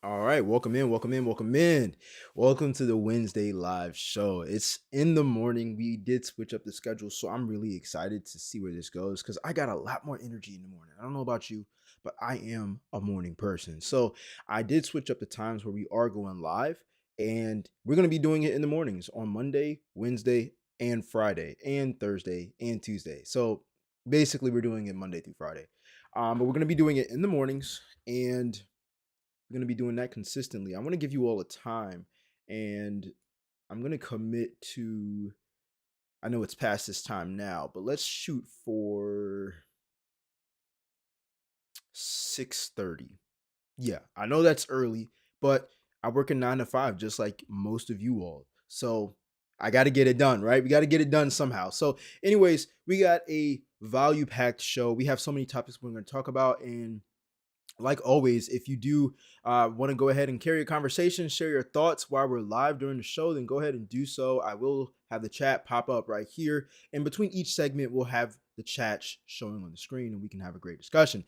All right, welcome in, welcome in, welcome in. Welcome to the Wednesday live show. It's in the morning. We did switch up the schedule, so I'm really excited to see where this goes because I got a lot more energy in the morning. I don't know about you, but I am a morning person. So I did switch up the times where we are going live, and we're going to be doing it in the mornings on Monday, Wednesday, and Friday, and Thursday, and Tuesday. So basically, we're doing it Monday through Friday. But we're going to be doing it in the mornings, and we're going to be doing that consistently. I want to give you all a time, and I'm going to commit to, I know it's past this time now, but let's shoot for 6:30. Yeah, I know that's early, but I work a 9 to 5 just like most of you all. So I got to get it done, right? We got to get it done somehow. So anyways, we got a value packed show. We have so many topics we're going to talk about, and like always, if you do want to go ahead and carry a conversation, share your thoughts while we're live during the show, then go ahead and do so. I will have the chat pop up right here. And between each segment, we'll have the chat showing on the screen and we can have a great discussion.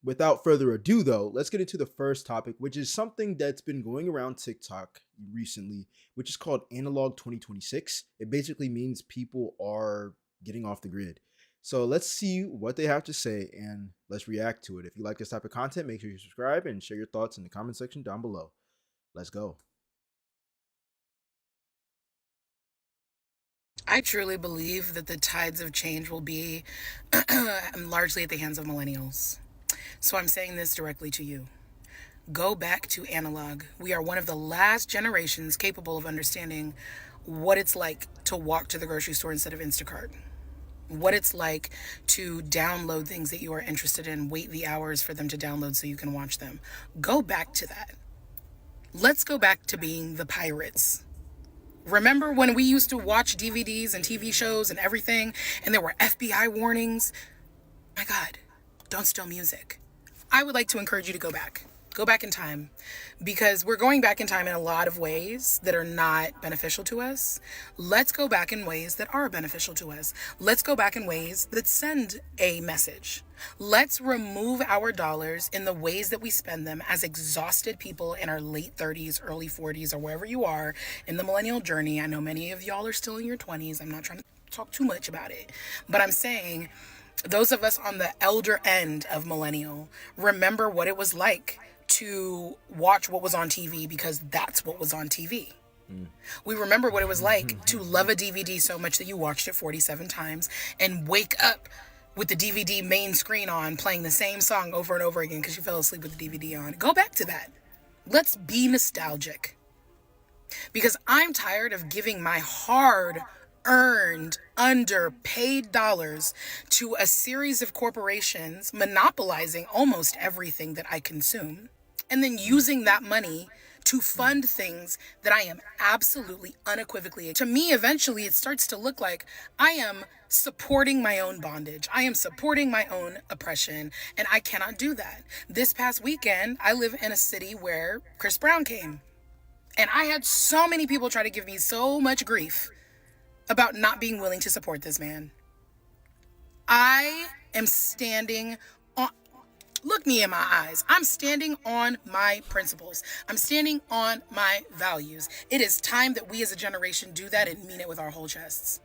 Without further ado, though, let's get into the first topic, which is something that's been going around TikTok recently, which is called Analog 2026. It basically means people are getting off the grid. So let's see what they have to say and let's react to it. If you like this type of content, make sure you subscribe and share your thoughts in the comment section down below. Let's go. I truly believe that the tides of change will be largely at the hands of millennials. So I'm saying this directly to you. Go back to analog. We are one of the last generations capable of understanding what it's like to walk to the grocery store instead of Instacart. What it's like to download things that you are interested in, wait the hours for them to download so you can watch them. Go back to that. Let's go back to being the pirates. Remember when we used to watch DVDs and TV shows and everything, and there were FBI warnings? My God, don't steal music. I would like to encourage you to go back. Go back in time, because we're going back in time in a lot of ways that are not beneficial to us. Let's go back in ways that are beneficial to us. Let's go back in ways that send a message. Let's remove our dollars in the ways that we spend them as exhausted people in our late 30s, early 40s, or wherever you are in the millennial journey. I know many of y'all are still in your 20s. I'm not trying to talk too much about it, but I'm saying those of us on the elder end of millennial remember what it was like to watch what was on TV because that's what was on TV. Mm. We remember what it was like to love a DVD so much that you watched it 47 times and wake up with the DVD main screen on playing the same song over and over again because you fell asleep with the DVD on. Go back to that. Let's be nostalgic. Because I'm tired of giving my hard earned, underpaid dollars to a series of corporations monopolizing almost everything that I consume, and then using that money to fund things that I am absolutely unequivocally. To me, eventually, it starts to look like I am supporting my own bondage. I am supporting my own oppression, and I cannot do that. This past weekend, I live in a city where Chris Brown came, and I had so many people try to give me so much grief about not being willing to support this man. I am standing on, look me in my eyes. I'm standing on my principles. I'm standing on my values. It is time that we as a generation do that and mean it with our whole chests.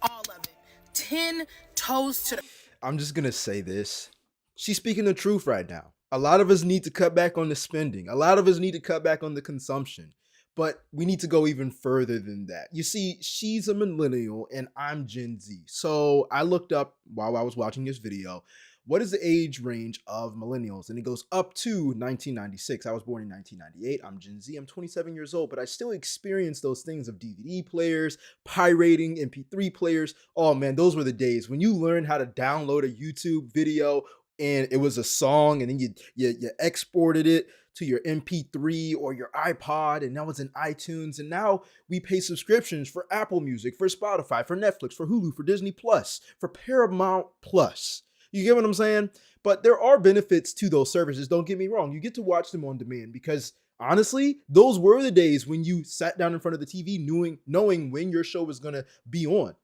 All of it. 10 toes to the. I'm just going to say this. She's speaking the truth right now. A lot of us need to cut back on the spending. A lot of us need to cut back on the consumption. But we need to go even further than that. You see, she's a millennial and I'm Gen Z. So I looked up while I was watching this video, what is the age range of millennials? And it goes up to 1996. I was born in 1998. I'm Gen Z. I'm 27 years old, but I still experience those things of DVD players, pirating, MP3 players. Oh man, those were the days when you learned how to download a YouTube video and it was a song and then you exported it to your MP3 or your iPod, and now it's in iTunes. And now we pay subscriptions for Apple Music, for Spotify, for Netflix, for Hulu, for Disney Plus, for Paramount Plus. You get what I'm saying? But there are benefits to those services. Don't get me wrong. You get to watch them on demand because honestly, those were the days when you sat down in front of the TV knowing when your show was going to be on.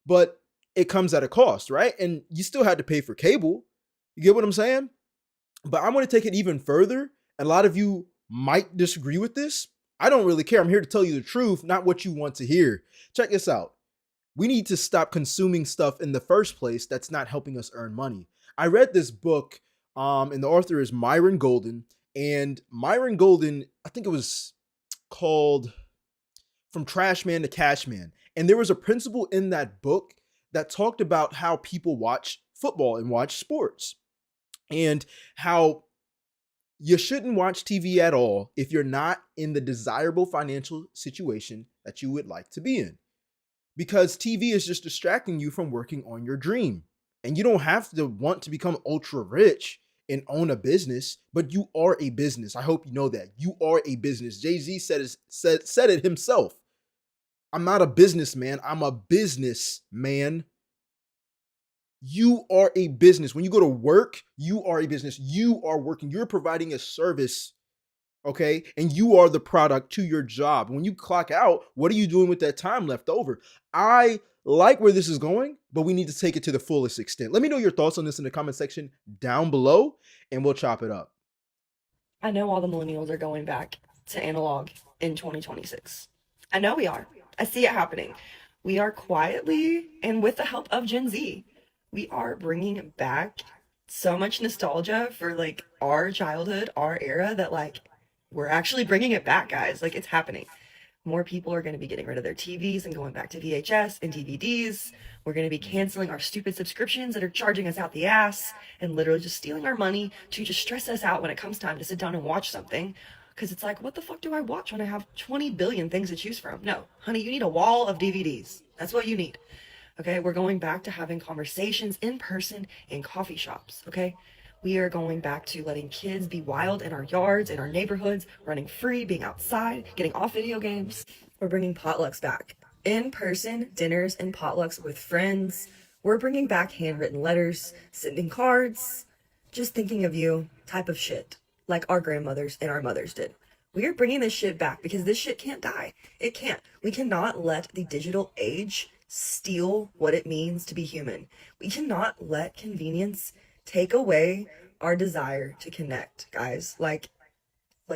But it comes at a cost, right? And you still had to pay for cable. You get what I'm saying? But I want to take it even further. A lot of you might disagree with this. I don't really care. I'm here to tell you the truth, not what you want to hear. Check this out. We need to stop consuming stuff in the first place that's not helping us earn money. I read this book, and the author is Myron Golden. And Myron Golden, I think it was called From Trash Man to Cash Man. And there was a principle in that book that talked about how people watch football and watch sports, and how you shouldn't watch TV at all if you're not in the desirable financial situation that you would like to be in, because TV is just distracting you from working on your dream. And you don't have to want to become ultra rich and own a business, but you are a business. I hope you know that. You are a business. Jay-Z said it himself. I'm not a businessman, I'm a businessman. You are a business. When you go to work, you are a business. You are working. You're providing a service, okay? And you are the product to your job. When you clock out, what are you doing with that time left over? I like where this is going, but we need to take it to the fullest extent. Let me know your thoughts on this in the comment section down below, and we'll chop it up. I know all the millennials are going back to analog in 2026. I know we are. I see it happening. We are quietly, and with the help of Gen Z, we are bringing back so much nostalgia for like our childhood, our era, that like we're actually bringing it back, guys. Like it's happening. More people are going to be getting rid of their TVs and going back to VHS and DVDs. We're going to be canceling our stupid subscriptions that are charging us out the ass and literally just stealing our money to just stress us out when it comes time to sit down and watch something. Because it's like, what the fuck do I watch when I have 20 billion things to choose from? No, honey, you need a wall of DVDs. That's what you need. Okay, we're going back to having conversations in person in coffee shops. Okay, we are going back to letting kids be wild in our yards, in our neighborhoods, running free, being outside, getting off video games. We're bringing potlucks back. In person dinners and potlucks with friends. We're bringing back handwritten letters, sending cards, just thinking of you type of shit, like our grandmothers and our mothers did. We are bringing this shit back because this shit can't die. It can't. We cannot let the digital age steal what it means to be human. We cannot let convenience take away our desire to connect, guys. Like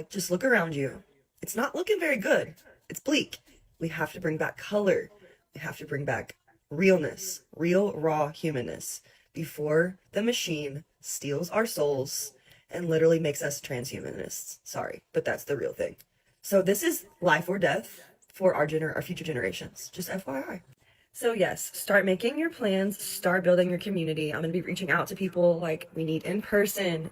just look around you. It's not looking very good. It's bleak. We have to bring back color. We have to bring back realness, real raw humanness before the machine steals our souls and literally makes us transhumanists. Sorry, but that's the real thing. So this is life or death for our future generations. Just FYI. So yes, start making your plans, start building your community. I'm going to be reaching out to people like we need in person.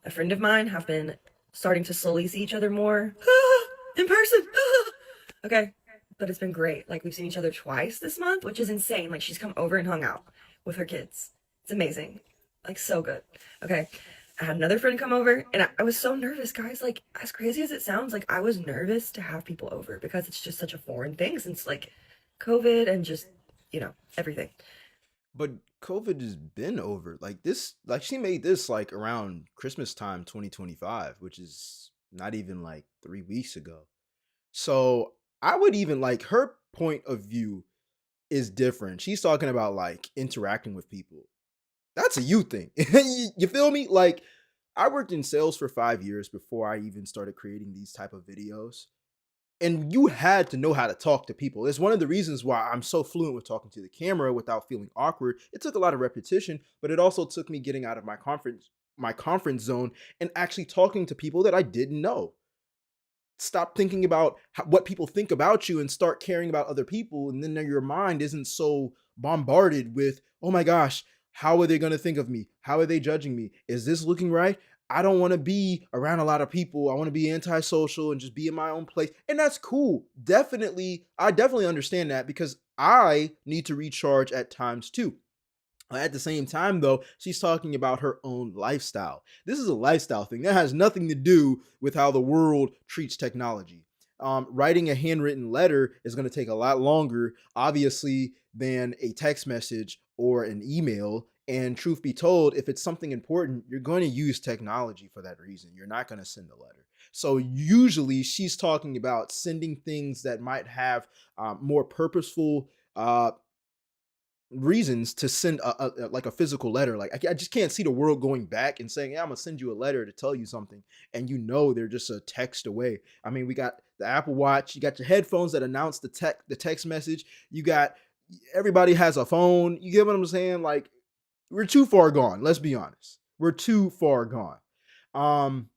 A friend of mine have been starting to slowly see each other more in person. Okay, but it's been great. Like we've seen each other twice this month, which is insane. Like she's come over and hung out with her kids. It's amazing. Like so good. Okay. I had another friend come over and I was so nervous, guys. Like as crazy as it sounds, like I was nervous to have people over because it's just such a foreign thing since like COVID and just, everything. But COVID has been over. Like this, like she made this like around Christmas time 2025, which is not even like 3 weeks ago. So I would even like her point of view is different. She's talking about like interacting with people. That's a you thing. You feel me? Like I worked in sales for 5 years before I even started creating these type of videos. And you had to know how to talk to people. It's one of the reasons why I'm so fluent with talking to the camera without feeling awkward. It took a lot of repetition, but it also took me getting out of my comfort zone and actually talking to people that I didn't know. Stop thinking about what people think about you and start caring about other people, and then your mind isn't so bombarded with, oh my gosh, how are they going to think of me? How are they judging me? Is this looking right? I don't want to be around a lot of people. I want to be antisocial and just be in my own place. And that's cool. I definitely understand that because I need to recharge at times too. At the same time, though, she's talking about her own lifestyle. This is a lifestyle thing that has nothing to do with how the world treats technology. Writing a handwritten letter is going to take a lot longer, obviously, than a text message or an email. And truth be told, if it's something important, you're going to use technology for that reason. You're not going to send a letter. So usually she's talking about sending things that might have more purposeful reasons to send like a physical letter. Like I just can't see the world going back and saying, "Yeah, I'm gonna send you a letter to tell you something," and they're just a text away. I mean, we got the Apple Watch, you got your headphones that announce the text message. You got everybody has a phone. You get what I'm saying? Like we're too far gone. Let's be honest. We're too far gone. Um,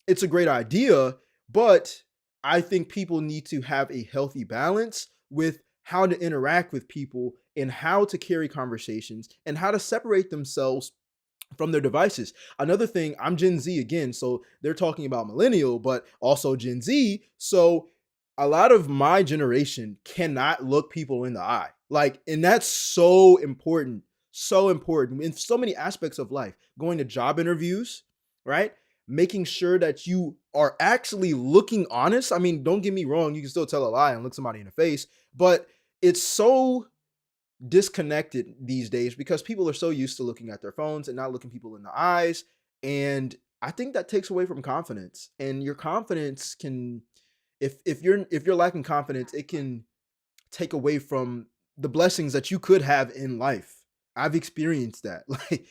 it's a great idea, but I think people need to have a healthy balance with how to interact with people and how to carry conversations and how to separate themselves from their devices. Another thing, I'm Gen Z again, so they're talking about millennial, but also Gen Z. So a lot of my generation cannot look people in the eye. Like, and that's so important in so many aspects of life. Going to job interviews, right? Making sure that you are actually looking honest. I mean, don't get me wrong, you can still tell a lie and look somebody in the face, but it's so disconnected these days because people are so used to looking at their phones and not looking people in the eyes. And I think that takes away from confidence. And your confidence can, if you're lacking confidence, it can take away from the blessings that you could have in life. I've experienced that. Like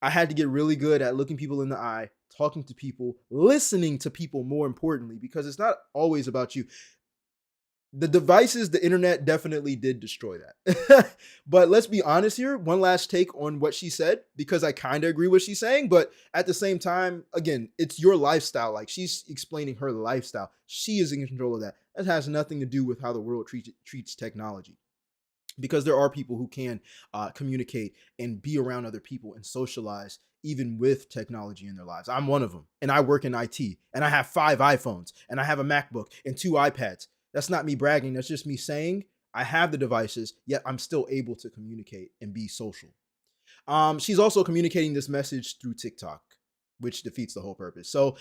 I had to get really good at looking people in the eye, talking to people, listening to people more importantly, because it's not always about you. The devices, the internet definitely did destroy that. But let's be honest here. One last take on what she said, because I kind of agree with what she's saying. But at the same time, again, it's your lifestyle. Like she's explaining her lifestyle. She is in control of that. That has nothing to do with how the world treats technology. Because there are people who can communicate and be around other people and socialize even with technology in their lives. I'm one of them, and I work in IT, and I have 5 iPhones, and I have a MacBook and 2 iPads. That's not me bragging. That's just me saying I have the devices, yet I'm still able to communicate and be social. She's also communicating this message through TikTok, which defeats the whole purpose. So,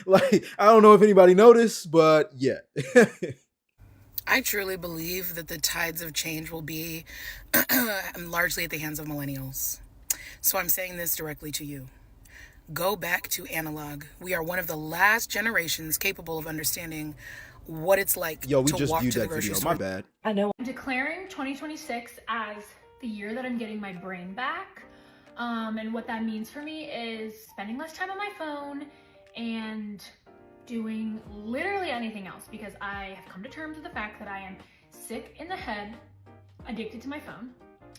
like, I don't know if anybody noticed, but yeah. I truly believe that the tides of change will be largely at the hands of millennials. So I'm saying this directly to you. Go back to analog. We are one of the last generations capable of understanding what it's like Yo, we to just walk viewed to the that grocery video. store. My bad. I know. I'm declaring 2026 as the year that I'm getting my brain back. And what that means for me is spending less time on my phone and doing literally anything else, because I have come to terms with the fact that I am sick in the head, addicted to my phone.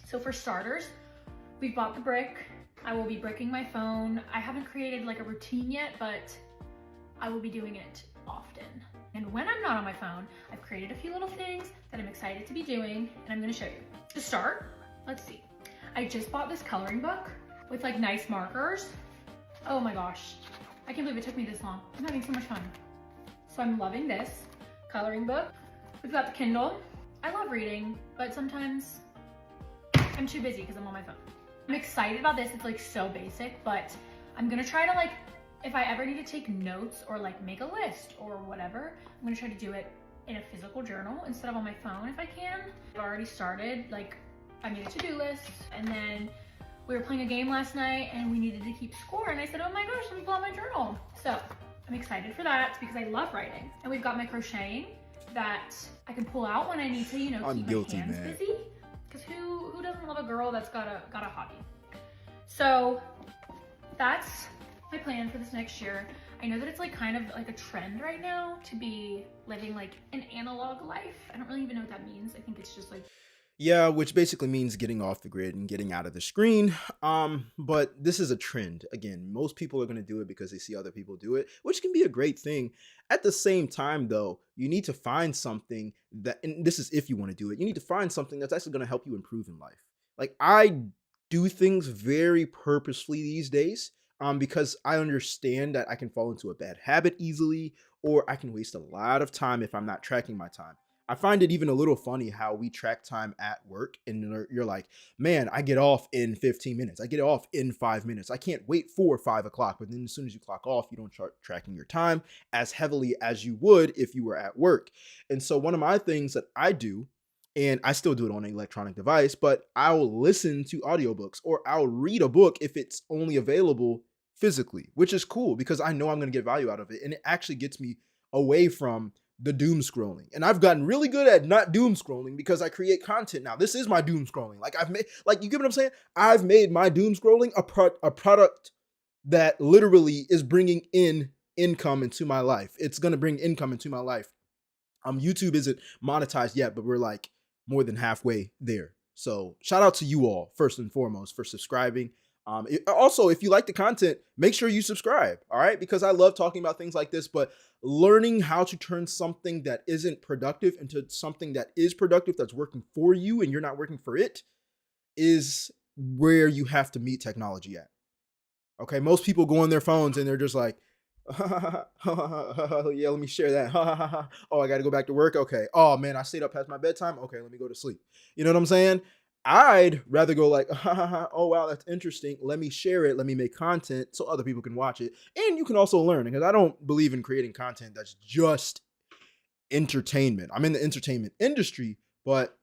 So for starters, we've bought the brick. I will be bricking my phone. I haven't created like a routine yet, but I will be doing it often. And when I'm not on my phone, I've created a few little things that I'm excited to be doing, and I'm gonna show you. To start, let's see. I just bought this coloring book with like nice markers. Oh my gosh, I can't believe it took me this long. I'm having so much fun. So I'm loving this coloring book. We've got the Kindle. I love reading, but sometimes I'm too busy because I'm on my phone. I'm excited about this. It's like so basic, but I'm gonna try to like, if I ever need to take notes or like make a list or whatever, I'm gonna try to do it in a physical journal instead of on my phone if I can. I've already started, like I made a to-do list, and then we were playing a game last night and we needed to keep score, and I said, oh my gosh, let me pull out my journal. So I'm excited for that because I love writing. And we've got my crocheting that I can pull out when I need to, you know, I'm keep guilty, my hands man. busy. Because who doesn't love a girl that's got a hobby? So that's my plan for this next year. I know that it's like kind of like a trend right now to be living like an analog life. I don't really even know what that means. I think it's just like, Yeah, which basically means getting off the grid and getting out of the screen. But this is a trend. Again, most people are going to do it because they see other people do it, which can be a great thing. At the same time, though, you need to find something that, and this is if you want to do it, you need to find something that's actually going to help you improve in life. Like I do things very purposefully these days, because I understand that I can fall into a bad habit easily, or I can waste a lot of time if I'm not tracking my time. I find it even a little funny how we track time at work, and you're like, man, I get off in 15 minutes. I get off in 5 minutes. I can't wait for 5 o'clock. But then as soon as you clock off, you don't start tracking your time as heavily as you would if you were at work. And so one of my things that I do, and I still do it on an electronic device, but I'll listen to audiobooks or I'll read a book if it's only available physically, which is cool because I know I'm going to get value out of it. And it actually gets me away from the doom scrolling. And I've gotten really good at not doom scrolling because I create content now. This is my doom scrolling. Like I've made, like, you get what I'm saying? I've made my doom scrolling a product that literally is bringing in income into my life. It's going to bring income into my life. YouTube isn't monetized yet, but we're like more than halfway there. So shout out to you all first and foremost for subscribing. Also, if you like the content, make sure you subscribe. All right, because I love talking about things like this. But learning how to turn something that isn't productive into something that is productive, that's working for you, and you're not working for it, is where you have to meet technology at. Okay, most people go on their phones and they're just like, yeah, let me share that. Oh, I got to go back to work. Okay. Oh man, I stayed up past my bedtime. Okay, let me go to sleep. You know what I'm saying? I'd rather go like, oh wow, that's interesting. Let me share it. Let me make content so other people can watch it, and you can also learn. Because I don't believe in creating content that's just entertainment. I'm in the entertainment industry, but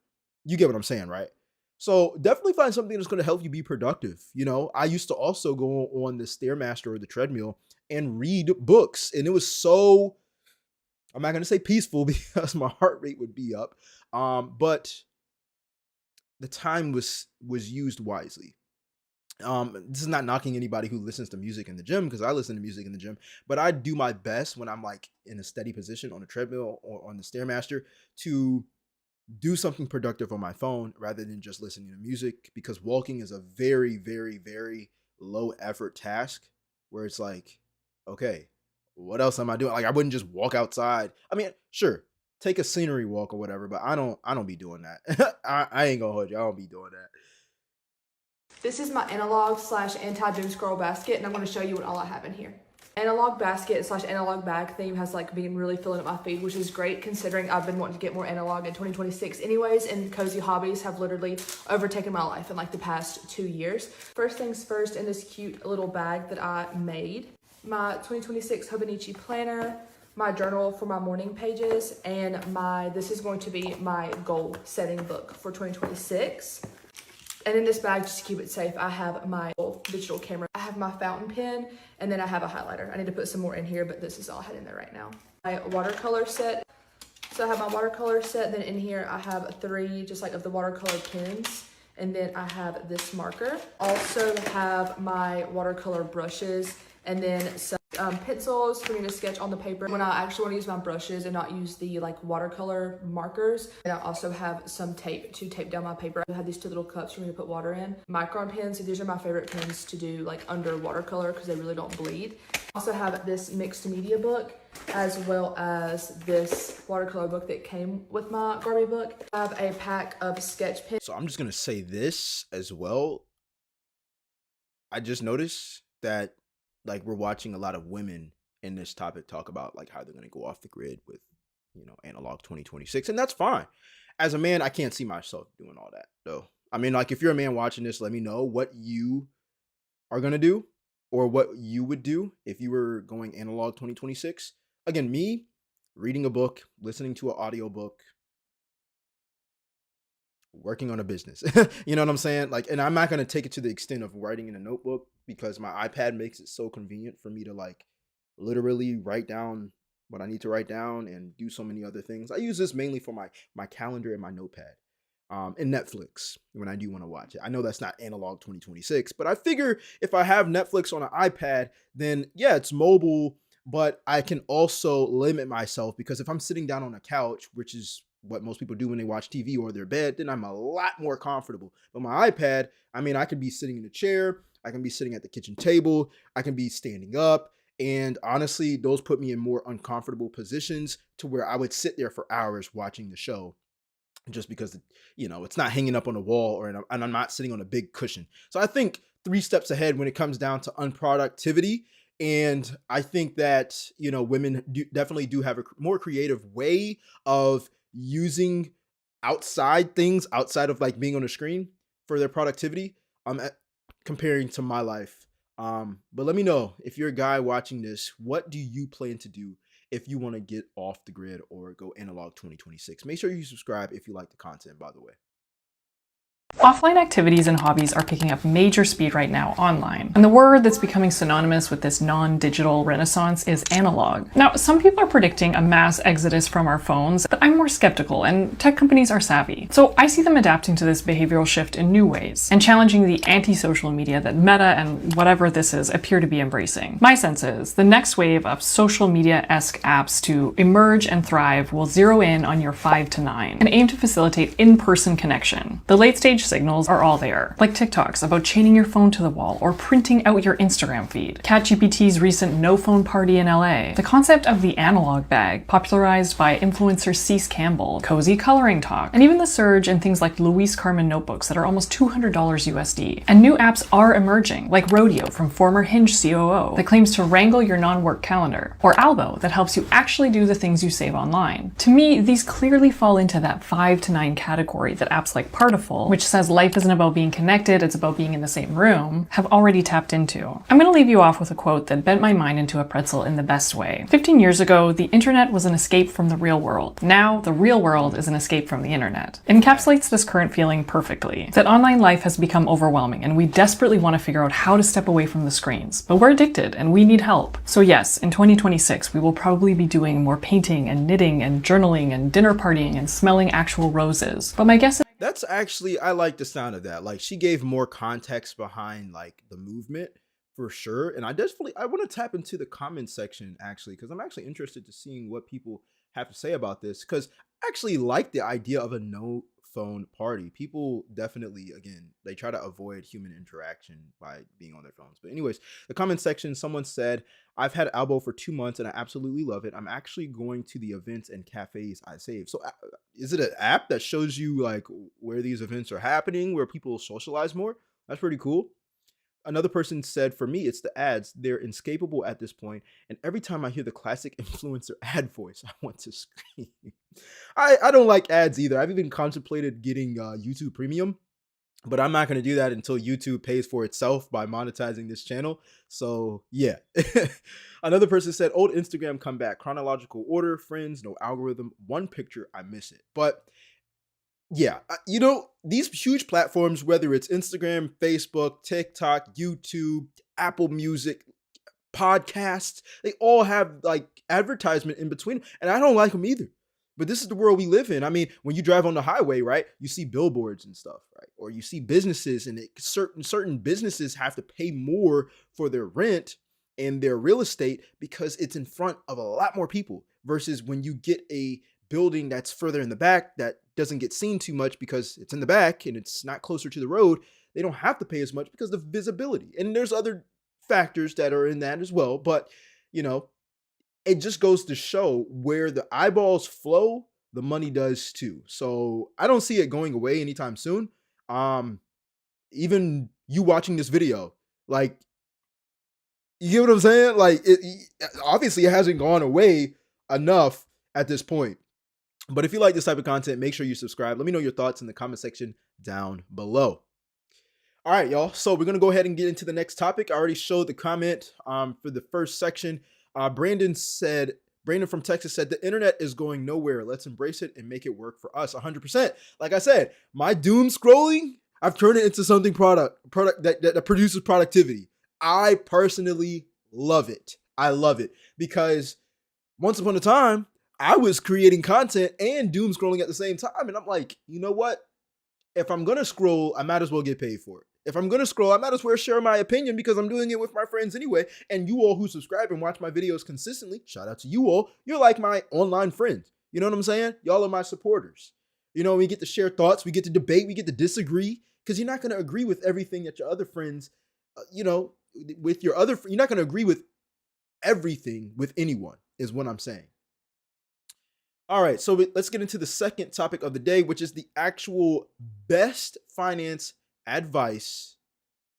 you get what I'm saying, right? So definitely find something that's going to help you be productive. You know, I used to also go on the Stairmaster or the treadmill and read books, and it was so, I'm not going to say peaceful because my heart rate would be up, but the time was used wisely. This is not knocking anybody who listens to music in the gym, because I listen to music in the gym, but I do my best when I'm like in a steady position on a treadmill or on the Stairmaster to do something productive on my phone rather than just listening to music, because walking is a very, very, very low effort task where it's like, okay, what else am I doing? Like, I wouldn't just walk outside. I mean, sure, take a scenery walk or whatever, but I don't be doing that. I ain't gonna hold you. I don't be doing that. This is my analog slash anti-doom scroll basket, and I'm going to show you what all I have in here. Analog basket slash analog bag theme has like been really filling up my feed, which is great considering I've been wanting to get more analog in 2026 anyways, and cozy hobbies have literally overtaken my life in like the past 2 years. First things first, in this cute little bag that I made, my 2026 Hobonichi planner, my journal for my morning pages, and this is going to be my goal setting book for 2026. And in this bag, just to keep it safe, I have my digital camera. I have my fountain pen, and then I have a highlighter. I need to put some more in here, but this is all I had in there right now. My watercolor set. So I have my watercolor set. Then in here, I have 3 just like of the watercolor pens. And then I have this marker. Also have my watercolor brushes, and then some pencils for me to sketch on the paper when I actually want to use my brushes and not use the like watercolor markers. And I also have some tape to tape down my paper. I have these 2 little cups for me to put water in. Micron pens, so these are my favorite pens to do like under watercolor because they really don't bleed. I also have this mixed media book, as well as this watercolor book that came with my Barbie book. I have a pack of sketch pens. So I'm just gonna say this as well. I just noticed that like we're watching a lot of women in this topic talk about like how they're gonna go off the grid with, analog 2026, and that's fine. As a man, I can't see myself doing all that though. I mean, like, if you're a man watching this, let me know what you are gonna do or what you would do if you were going analog 2026. Again, me reading a book, listening to an audiobook, working on a business. You know what I'm saying? Like, and I'm not going to take it to the extent of writing in a notebook because my iPad makes it so convenient for me to like literally write down what I need to write down and do so many other things. I use this mainly for my calendar and my notepad. And Netflix when I do want to watch it. I know that's not analog 2026, but I figure if I have Netflix on an iPad, then yeah, it's mobile, but I can also limit myself, because if I'm sitting down on a couch, which is what most people do when they watch TV or their bed, then I'm a lot more comfortable. But my iPad, I mean, I could be sitting in a chair, I can be sitting at the kitchen table, I can be standing up. And honestly, those put me in more uncomfortable positions to where I would sit there for hours watching the show, just because it's not hanging up on a wall, and I'm not sitting on a big cushion. So I think 3 steps ahead when it comes down to unproductivity. And I think that women definitely do have a more creative way of using outside things outside of like being on a screen for their productivity. Comparing to my life. But let me know, if you're a guy watching this, what do you plan to do if you want to get off the grid or go analog 2026? Make sure you subscribe if you like the content, by the way. Offline activities and hobbies are picking up major speed right now online. And the word that's becoming synonymous with this non-digital renaissance is analog. Now, some people are predicting a mass exodus from our phones, but I'm more skeptical, and tech companies are savvy. So I see them adapting to this behavioral shift in new ways, and challenging the anti-social media that Meta and whatever this is appear to be embracing. My sense is the next wave of social media-esque apps to emerge and thrive will zero in on your 5 to 9 and aim to facilitate in-person connection. The late-stage signals are all there, like TikToks about chaining your phone to the wall or printing out your Instagram feed, ChatGPT's recent no-phone party in LA, the concept of the analog bag, popularized by influencer Cease Campbell, cozy coloring talk, and even the surge in things like Luis Carmen notebooks that are almost $200 USD. And new apps are emerging, like Rodeo from former Hinge COO that claims to wrangle your non-work calendar, or Albo that helps you actually do the things you save online. To me, these clearly fall into that 5 to 9 category that apps like Partiful, which says life isn't about being connected, it's about being in the same room, have already tapped into. I'm going to leave you off with a quote that bent my mind into a pretzel in the best way. 15 years ago, the internet was an escape from the real world. Now, the real world is an escape from the internet. It encapsulates this current feeling perfectly, that online life has become overwhelming and we desperately want to figure out how to step away from the screens. But we're addicted and we need help. So yes, in 2026, we will probably be doing more painting and knitting and journaling and dinner partying and smelling actual roses. But my guess is That's actually, I like the sound of that. Like, she gave more context behind like the movement for sure. And I want to tap into the comment section actually, because I'm actually interested to seeing what people have to say about this. Because I actually like the idea of a no phone party. People definitely, again, they try to avoid human interaction by being on their phones. But anyways, the comment section, someone said, I've had Albo for 2 months and I absolutely love it. I'm actually going to the events and cafes I save. So is it an app that shows you like where these events are happening, where people socialize more? That's pretty cool. Another person said, for me, it's the ads. They're inescapable at this point, and every time I hear the classic influencer ad voice, I want to scream. I don't like ads either. I've even contemplated getting YouTube Premium, but I'm not going to do that until YouTube pays for itself by monetizing this channel. So yeah. Another person said, old Instagram come back, chronological order, friends, no algorithm, one picture, I miss it. But yeah, these huge platforms, whether it's Instagram, Facebook, TikTok, YouTube, Apple Music, podcasts, they all have like advertisement in between, and I don't like them either. But this is the world we live in. I mean, when you drive on the highway, right, you see billboards and stuff, right? Or you see businesses, and certain businesses have to pay more for their rent and their real estate because it's in front of a lot more people, versus when you get a building that's further in the back that doesn't get seen too much because it's in the back and it's not closer to the road. They don't have to pay as much because of the visibility. And there's other factors that are in that as well. But, it just goes to show where the eyeballs flow, the money does too. So I don't see it going away anytime soon. Even you watching this video, like, you get what I'm saying? Like, obviously it hasn't gone away enough at this point. But if you like this type of content, make sure you subscribe. Let me know your thoughts in the comment section down below. All right, y'all. So we're going to go ahead and get into the next topic. I already showed the comment for the first section. Brandon from Texas said, the internet is going nowhere. Let's embrace it and make it work for us 100%. Like I said, my doom scrolling, I've turned it into something product that produces productivity. I personally love it. I love it because once upon a time, I was creating content and doom scrolling at the same time. And I'm like, you know what? If I'm going to scroll, I might as well get paid for it. If I'm going to scroll, I might as well share my opinion because I'm doing it with my friends anyway. And you all who subscribe and watch my videos consistently, shout out to you all. You're like my online friends. You know what I'm saying? Y'all are my supporters. We get to share thoughts. We get to debate. We get to disagree because you're not going to agree with everything that your other friends, you're not going to agree with everything with anyone is what I'm saying. All right, so let's get into the second topic of the day, which is the actual best finance advice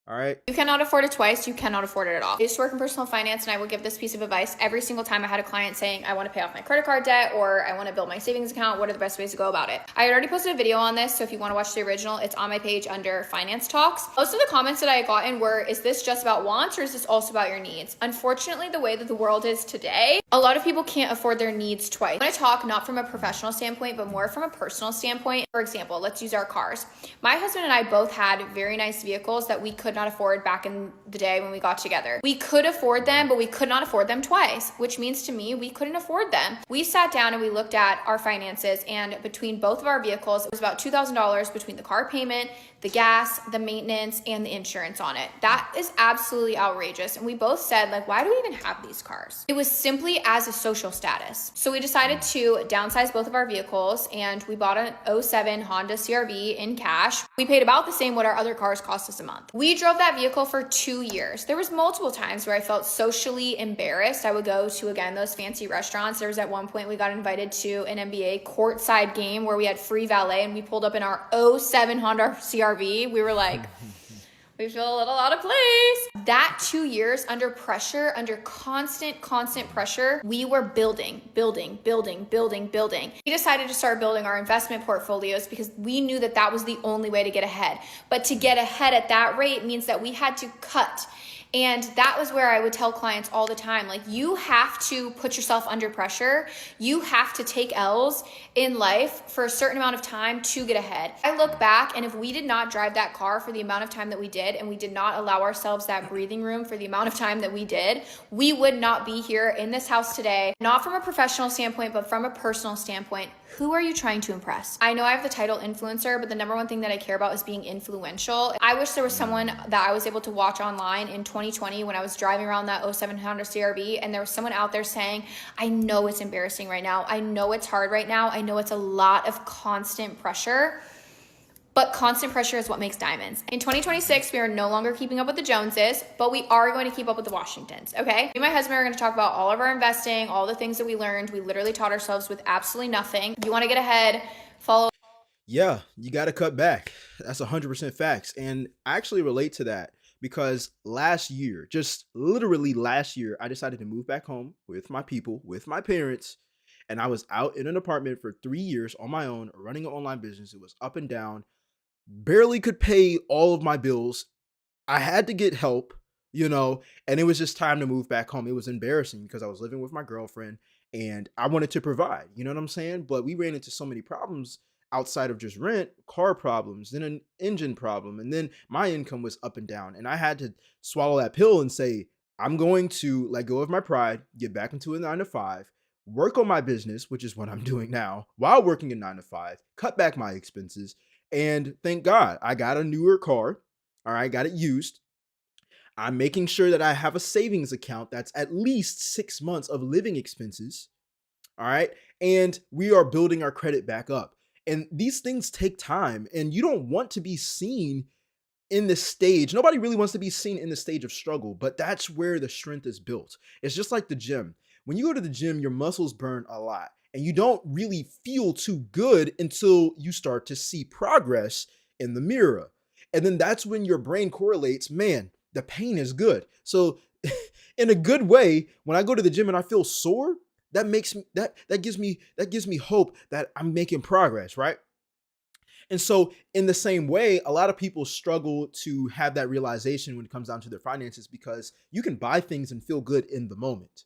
All right. You cannot afford it twice. You cannot afford it at all. I used to work in personal finance, and I would give this piece of advice every single time I had a client saying, I want to pay off my credit card debt, or I want to build my savings account. What are the best ways to go about it? I had already posted a video on this, so if you want to watch the original, it's on my page under finance talks. Most of the comments that I had gotten were, is this just about wants, or is this also about your needs? Unfortunately, the way that the world is today, a lot of people can't afford their needs twice. When I talk not from a professional standpoint, but more from a personal standpoint, for example, let's use our cars. My husband and I both had very nice vehicles that we could not afford back in the day when we got together. We could afford them, but we could not afford them twice, which means to me, we couldn't afford them. We sat down and we looked at our finances, and between both of our vehicles, it was about $2,000 between the car payment, the gas, the maintenance, and the insurance on it. That is absolutely outrageous. And we both said, like, why do we even have these cars? It was simply as a social status. So we decided to downsize both of our vehicles, and we bought an '07 Honda CRV in cash. We paid about the same what our other cars cost us a month. We drove that vehicle for 2 years. There was multiple times where I felt socially embarrassed. I would go to, again, those fancy restaurants. There was at one point we got invited to an NBA courtside game where we had free valet, and we pulled up in our '07 Honda CRV. We were like, we feel a little out of place. That 2 years under pressure, under constant pressure, we were building. We decided to start building our investment portfolios because we knew that that was the only way to get ahead. But to get ahead at that rate means that we had to cut. And that was where I would tell clients all the time, like, you have to put yourself under pressure. You have to take L's in life for a certain amount of time to get ahead. I look back, and if we did not drive that car for the amount of time that we did, and we did not allow ourselves that breathing room for the amount of time that we did, we would not be here in this house today. Not from a professional standpoint, but from a personal standpoint. Who are you trying to impress? I know I have the title influencer, but the number one thing that I care about is being influential. I wish there was someone that I was able to watch online in 2020 when I was driving around that '07 Honda CRV, and there was someone out there saying, I know it's embarrassing right now. I know it's hard right now. I know it's a lot of constant pressure, but constant pressure is what makes diamonds. In 2026, we are no longer keeping up with the Joneses, but we are going to keep up with the Washingtons, okay? Me and my husband are going to talk about all of our investing, all the things that we learned. We literally taught ourselves with absolutely nothing. If you want to get ahead, follow. Yeah, you got to cut back. That's 100% facts. And I actually relate to that because last year, just literally last year, I decided to move back home with my people, with my parents. And I was out in an apartment for 3 years on my own, running an online business. It was up and down. Barely could pay all of my bills. I had to get help, and it was just time to move back home. It was embarrassing because I was living with my girlfriend and I wanted to provide, you know what I'm saying? But we ran into so many problems outside of just rent, car problems, then an engine problem, and then my income was up and down. And I had to swallow that pill and say, I'm going to let go of my pride, get back into a 9 to 5, work on my business, which is what I'm doing now, while working a 9 to 5, cut back my expenses. And thank God I got a newer car. All right, got it used. I'm making sure that I have a savings account that's at least 6 months of living expenses. All right. And we are building our credit back up. And these things take time. And you don't want to be seen in this stage. Nobody really wants to be seen in the stage of struggle, but that's where the strength is built. It's just like the gym. When you go to the gym, your muscles burn a lot. And you don't really feel too good until you start to see progress in the mirror. And then that's when your brain correlates, man, the pain is good. So in a good way, when I go to the gym and I feel sore, that gives me hope that I'm making progress, right? And so in the same way, a lot of people struggle to have that realization when it comes down to their finances because you can buy things and feel good in the moment.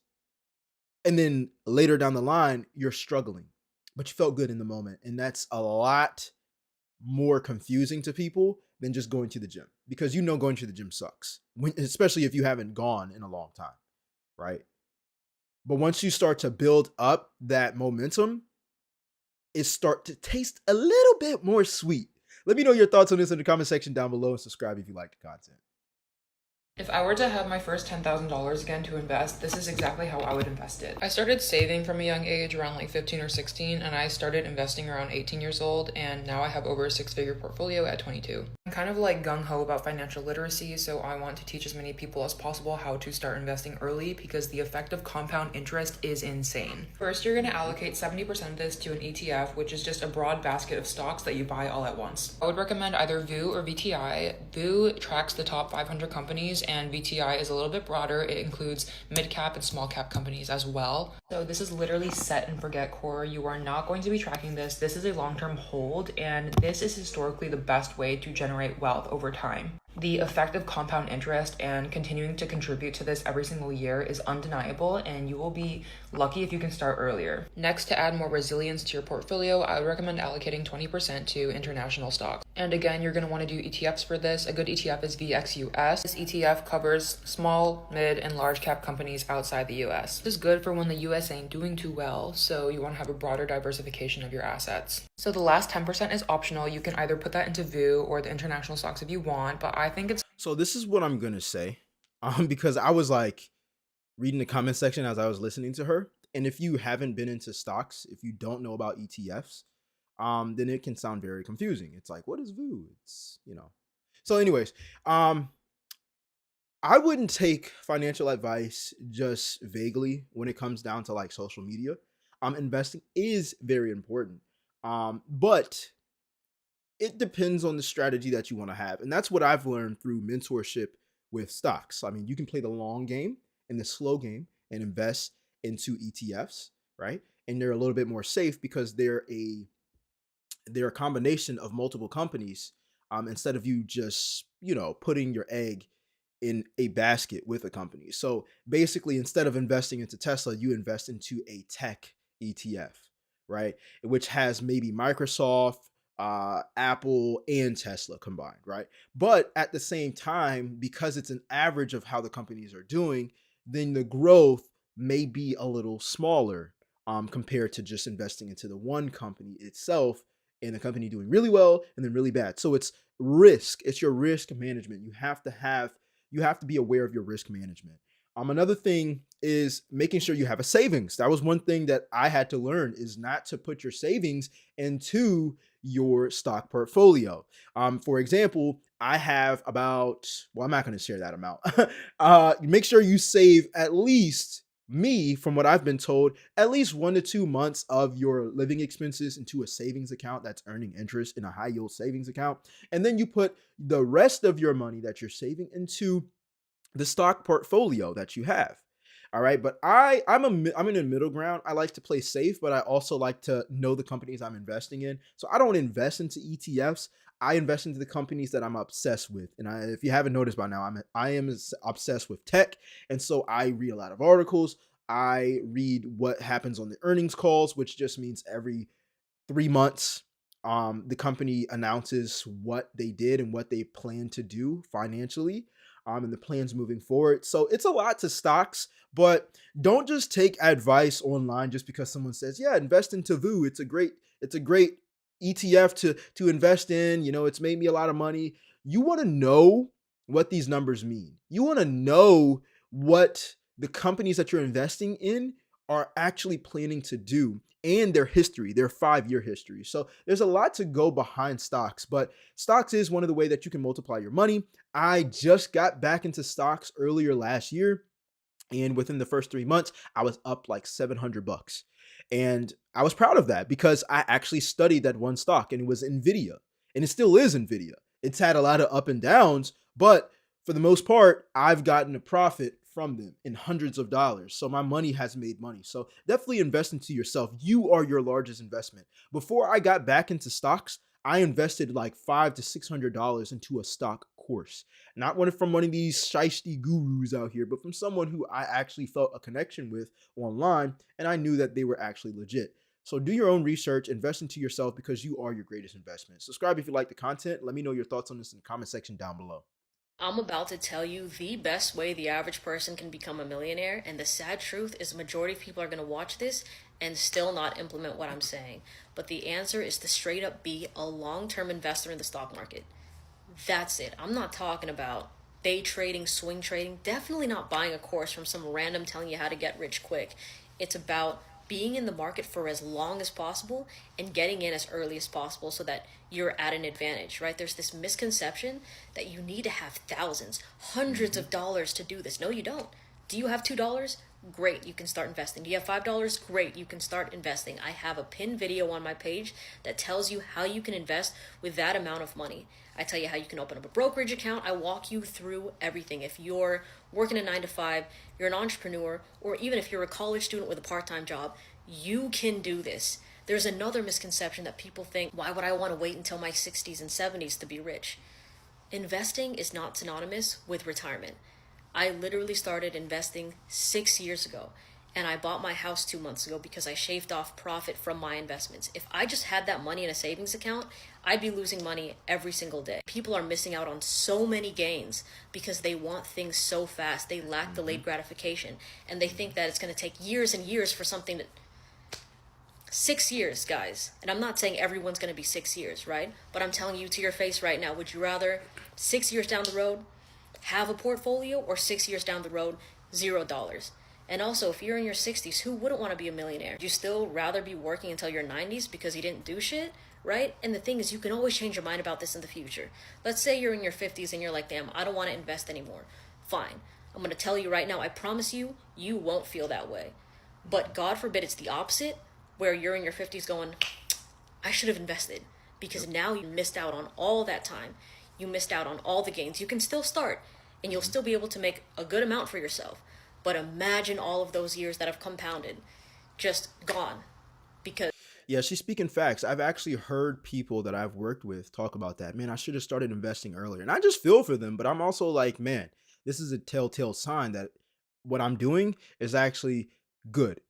And then later down the line, you're struggling, but you felt good in the moment. And that's a lot more confusing to people than just going to the gym because going to the gym sucks, especially if you haven't gone in a long time, right? But once you start to build up that momentum, it start to taste a little bit more sweet. Let me know your thoughts on this in the comment section down below and subscribe if you like the content. If I were to have my first $10,000 again to invest, this is exactly how I would invest it. I started saving from a young age, around like 15 or 16, and I started investing around 18 years old, and now I have over a 6-figure portfolio at 22. I'm kind of like gung-ho about financial literacy, so I want to teach as many people as possible how to start investing early because the effect of compound interest is insane. First, you're going to allocate 70% of this to an ETF, which is just a broad basket of stocks that you buy all at once. I would recommend either VU or VTI. VU tracks the top 500 companies, and VTI is a little bit broader. It includes mid-cap and small-cap companies as well. So this is literally set and forget core. You are not going to be tracking this. This is a long-term hold, and this is historically the best way to generate wealth over time. The effect of compound interest and continuing to contribute to this every single year is undeniable, and you will be lucky if you can start earlier. Next, to add more resilience to your portfolio, I would recommend allocating 20% to international stocks. And again, you're going to want to do ETFs for this. A good ETF is VXUS. This ETF covers small, mid, and large cap companies outside the US. This is good for when the US ain't doing too well, so you want to have a broader diversification of your assets. So the last 10% is optional. You can either put that into VU or the international stocks if you want, but I think it's... So this is what I'm gonna say, because I was like reading the comment section as I was listening to her, and if you haven't been into stocks, if you don't know about ETFs, then it can sound very confusing. It's like, what is VU? It's. So, anyways, I wouldn't take financial advice just vaguely when it comes down to like social media. Investing is very important, but it depends on the strategy that you want to have. And that's what I've learned through mentorship with stocks. I mean, you can play the long game and the slow game and invest into ETFs, right? And they're a little bit more safe because they're a combination of multiple companies, instead of you just, putting your egg in a basket with a company. So basically, instead of investing into Tesla, you invest into a tech ETF, right? Which has maybe Microsoft, Apple, and Tesla combined, right? But at the same time, because it's an average of how the companies are doing, then the growth may be a little smaller, compared to just investing into the one company itself and the company doing really well and then really bad. So it's risk. It's your risk management. You have to be aware of your risk management. Another thing is making sure you have a savings. That was one thing that I had to learn, is not to put your savings into your stock portfolio. For example, I have I'm not going to share that amount. Make sure you save at least, from what I've been told, at least 1 to 2 months of your living expenses into a savings account that's earning interest in a high yield savings account. And then you put the rest of your money that you're saving into the stock portfolio that you have. All right. But I'm in the middle ground. I like to play safe, but I also like to know the companies I'm investing in. So I don't invest into ETFs. I invest into the companies that I'm obsessed with. And if you haven't noticed by now, I am obsessed with tech. And so I read a lot of articles. I read what happens on the earnings calls, which just means every 3 months, the company announces what they did and what they plan to do financially, and the plans moving forward. So it's a lot to stocks, but don't just take advice online just because someone says, yeah, invest into VU. It's a great ETF to invest in. It's made me a lot of money. You want to know what these numbers mean. You want to know what the companies that you're investing in are actually planning to do, and their history, their 5-year history. So there's a lot to go behind stocks, but stocks is one of the ways that you can multiply your money. I just got back into stocks earlier last year, and within the first 3 months, I was up like $700. And I was proud of that because I actually studied that one stock, and it was Nvidia. And it still is Nvidia. It's had a lot of up and downs, but for the most part, I've gotten a profit from them in hundreds of dollars. So my money has made money. So definitely invest into yourself. You are your largest investment. Before I got back into stocks, I invested like $500 to $600 into a stock course. Not from one of these shiesty gurus out here, but from someone who I actually felt a connection with online, and I knew that they were actually legit. So do your own research, invest into yourself because you are your greatest investment. Subscribe if you like the content. Let me know your thoughts on this in the comment section down below. I'm about to tell you the best way the average person can become a millionaire, and the sad truth is the majority of people are going to watch this and still not implement what I'm saying. But the answer is to straight up be a long-term investor in the stock market. That's it. I'm not talking about day trading, swing trading, definitely not buying a course from some random telling you how to get rich quick. It's about being in the market for as long as possible and getting in as early as possible so that you're at an advantage, right? There's this misconception that you need to have thousands, hundreds of dollars to do this. No, you don't. Do you have $2? Great, you can start investing. Do you have $5? Great, you can start investing. I have a pinned video on my page that tells you how you can invest with that amount of money. I tell you how you can open up a brokerage account. I walk you through everything. If you're working a 9 to 5, you're an entrepreneur, or even if you're a college student with a part-time job, you can do this. There's another misconception that people think, why would I want to wait until my 60s and 70s to be rich? Investing is not synonymous with retirement. I literally started investing 6 years ago, and I bought my house 2 months ago because I shaved off profit from my investments. If I just had that money in a savings account, I'd be losing money every single day. People are missing out on so many gains because they want things so fast. They lack delayed gratification, and they think that it's going to take years and years for something to... 6 years, guys. And I'm not saying everyone's going to be 6 years, right? But I'm telling you to your face right now, would you rather 6 years down the road have a portfolio, or 6 years down the road, $0? And also, if you're in your 60s, who wouldn't want to be a millionaire? Would you still rather be working until your 90s because you didn't do shit, right? And the thing is, you can always change your mind about this in the future. Let's say you're in your 50s and you're like, damn, I don't want to invest anymore. Fine. I'm going to tell you right now, I promise you, you won't feel that way. But God forbid it's the opposite, where you're in your 50s going, I should have invested, because now you missed out on all that time. You missed out on all the gains. You can still start, and you'll still be able to make a good amount for yourself. But imagine all of those years that have compounded, just gone. Because Yeah, she's speaking facts. I've actually heard people that I've worked with talk about that. Man, I should have started investing earlier. And I just feel for them, but I'm also like, man, this is a telltale sign that what I'm doing is actually good.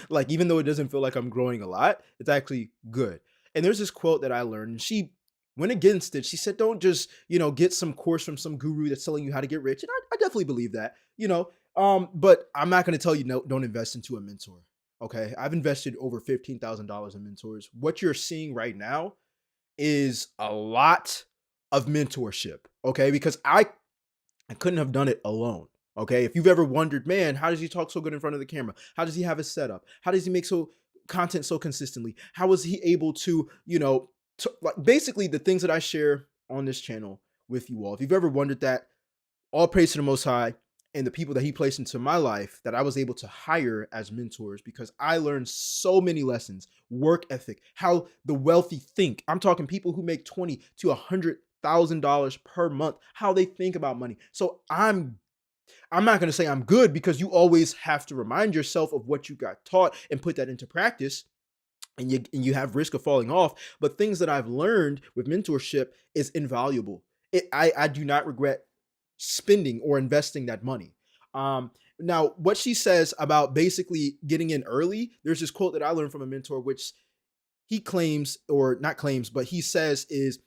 Like, even though it doesn't feel like I'm growing a lot, it's actually good. And there's this quote that I learned, and she went against it. She said, don't just, get some course from some guru that's telling you how to get rich. And I definitely believe that, but I'm not going to tell you, no, don't invest into a mentor. Okay. I've invested over $15,000 in mentors. What you're seeing right now is a lot of mentorship. Okay. Because I couldn't have done it alone. Okay. If you've ever wondered, man, how does he talk so good in front of the camera? How does he have his setup? How does he make content so consistently? How is he able to, like basically the things that I share on this channel with you all? If you've ever wondered that, all praise to the Most High and the people that he placed into my life that I was able to hire as mentors, because I learned so many lessons, work ethic, how the wealthy think. I'm talking people who make $20,000 to $100,000 per month, how they think about money. So I'm not going to say I'm good, because you always have to remind yourself of what you got taught and put that into practice. And you have risk of falling off. But things that I've learned with mentorship is invaluable. I do not regret spending or investing that money. Now, what she says about basically getting in early, there's this quote that I learned from a mentor, which he claims, or not claims, but he says is